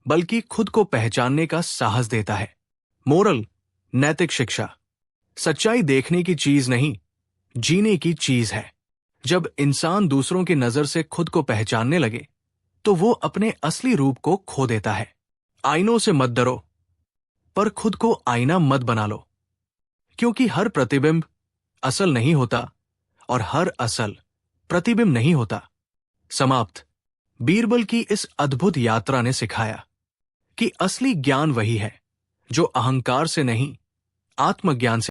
बल्कि खुद को पहचानने का साहस देता है। मोरल, नैतिक शिक्षा, सच्चाई देखने की चीज नहीं, जीने की चीज है। जब इंसान दूसरों की नजर से खुद को पहचानने लगे, तो वो अपने असली रूप को खो देता है। आईनों से मत डरो, पर खुद को आईना मत बना लो, क्योंकि हर प्रतिबिंब असल नहीं होता और हर असल प्रतिबिंब नहीं होता। समाप्त। बीरबल की इस अद्भुत यात्रा ने सिखाया कि असली ज्ञान वही है जो अहंकार से नहीं, आत्मज्ञान से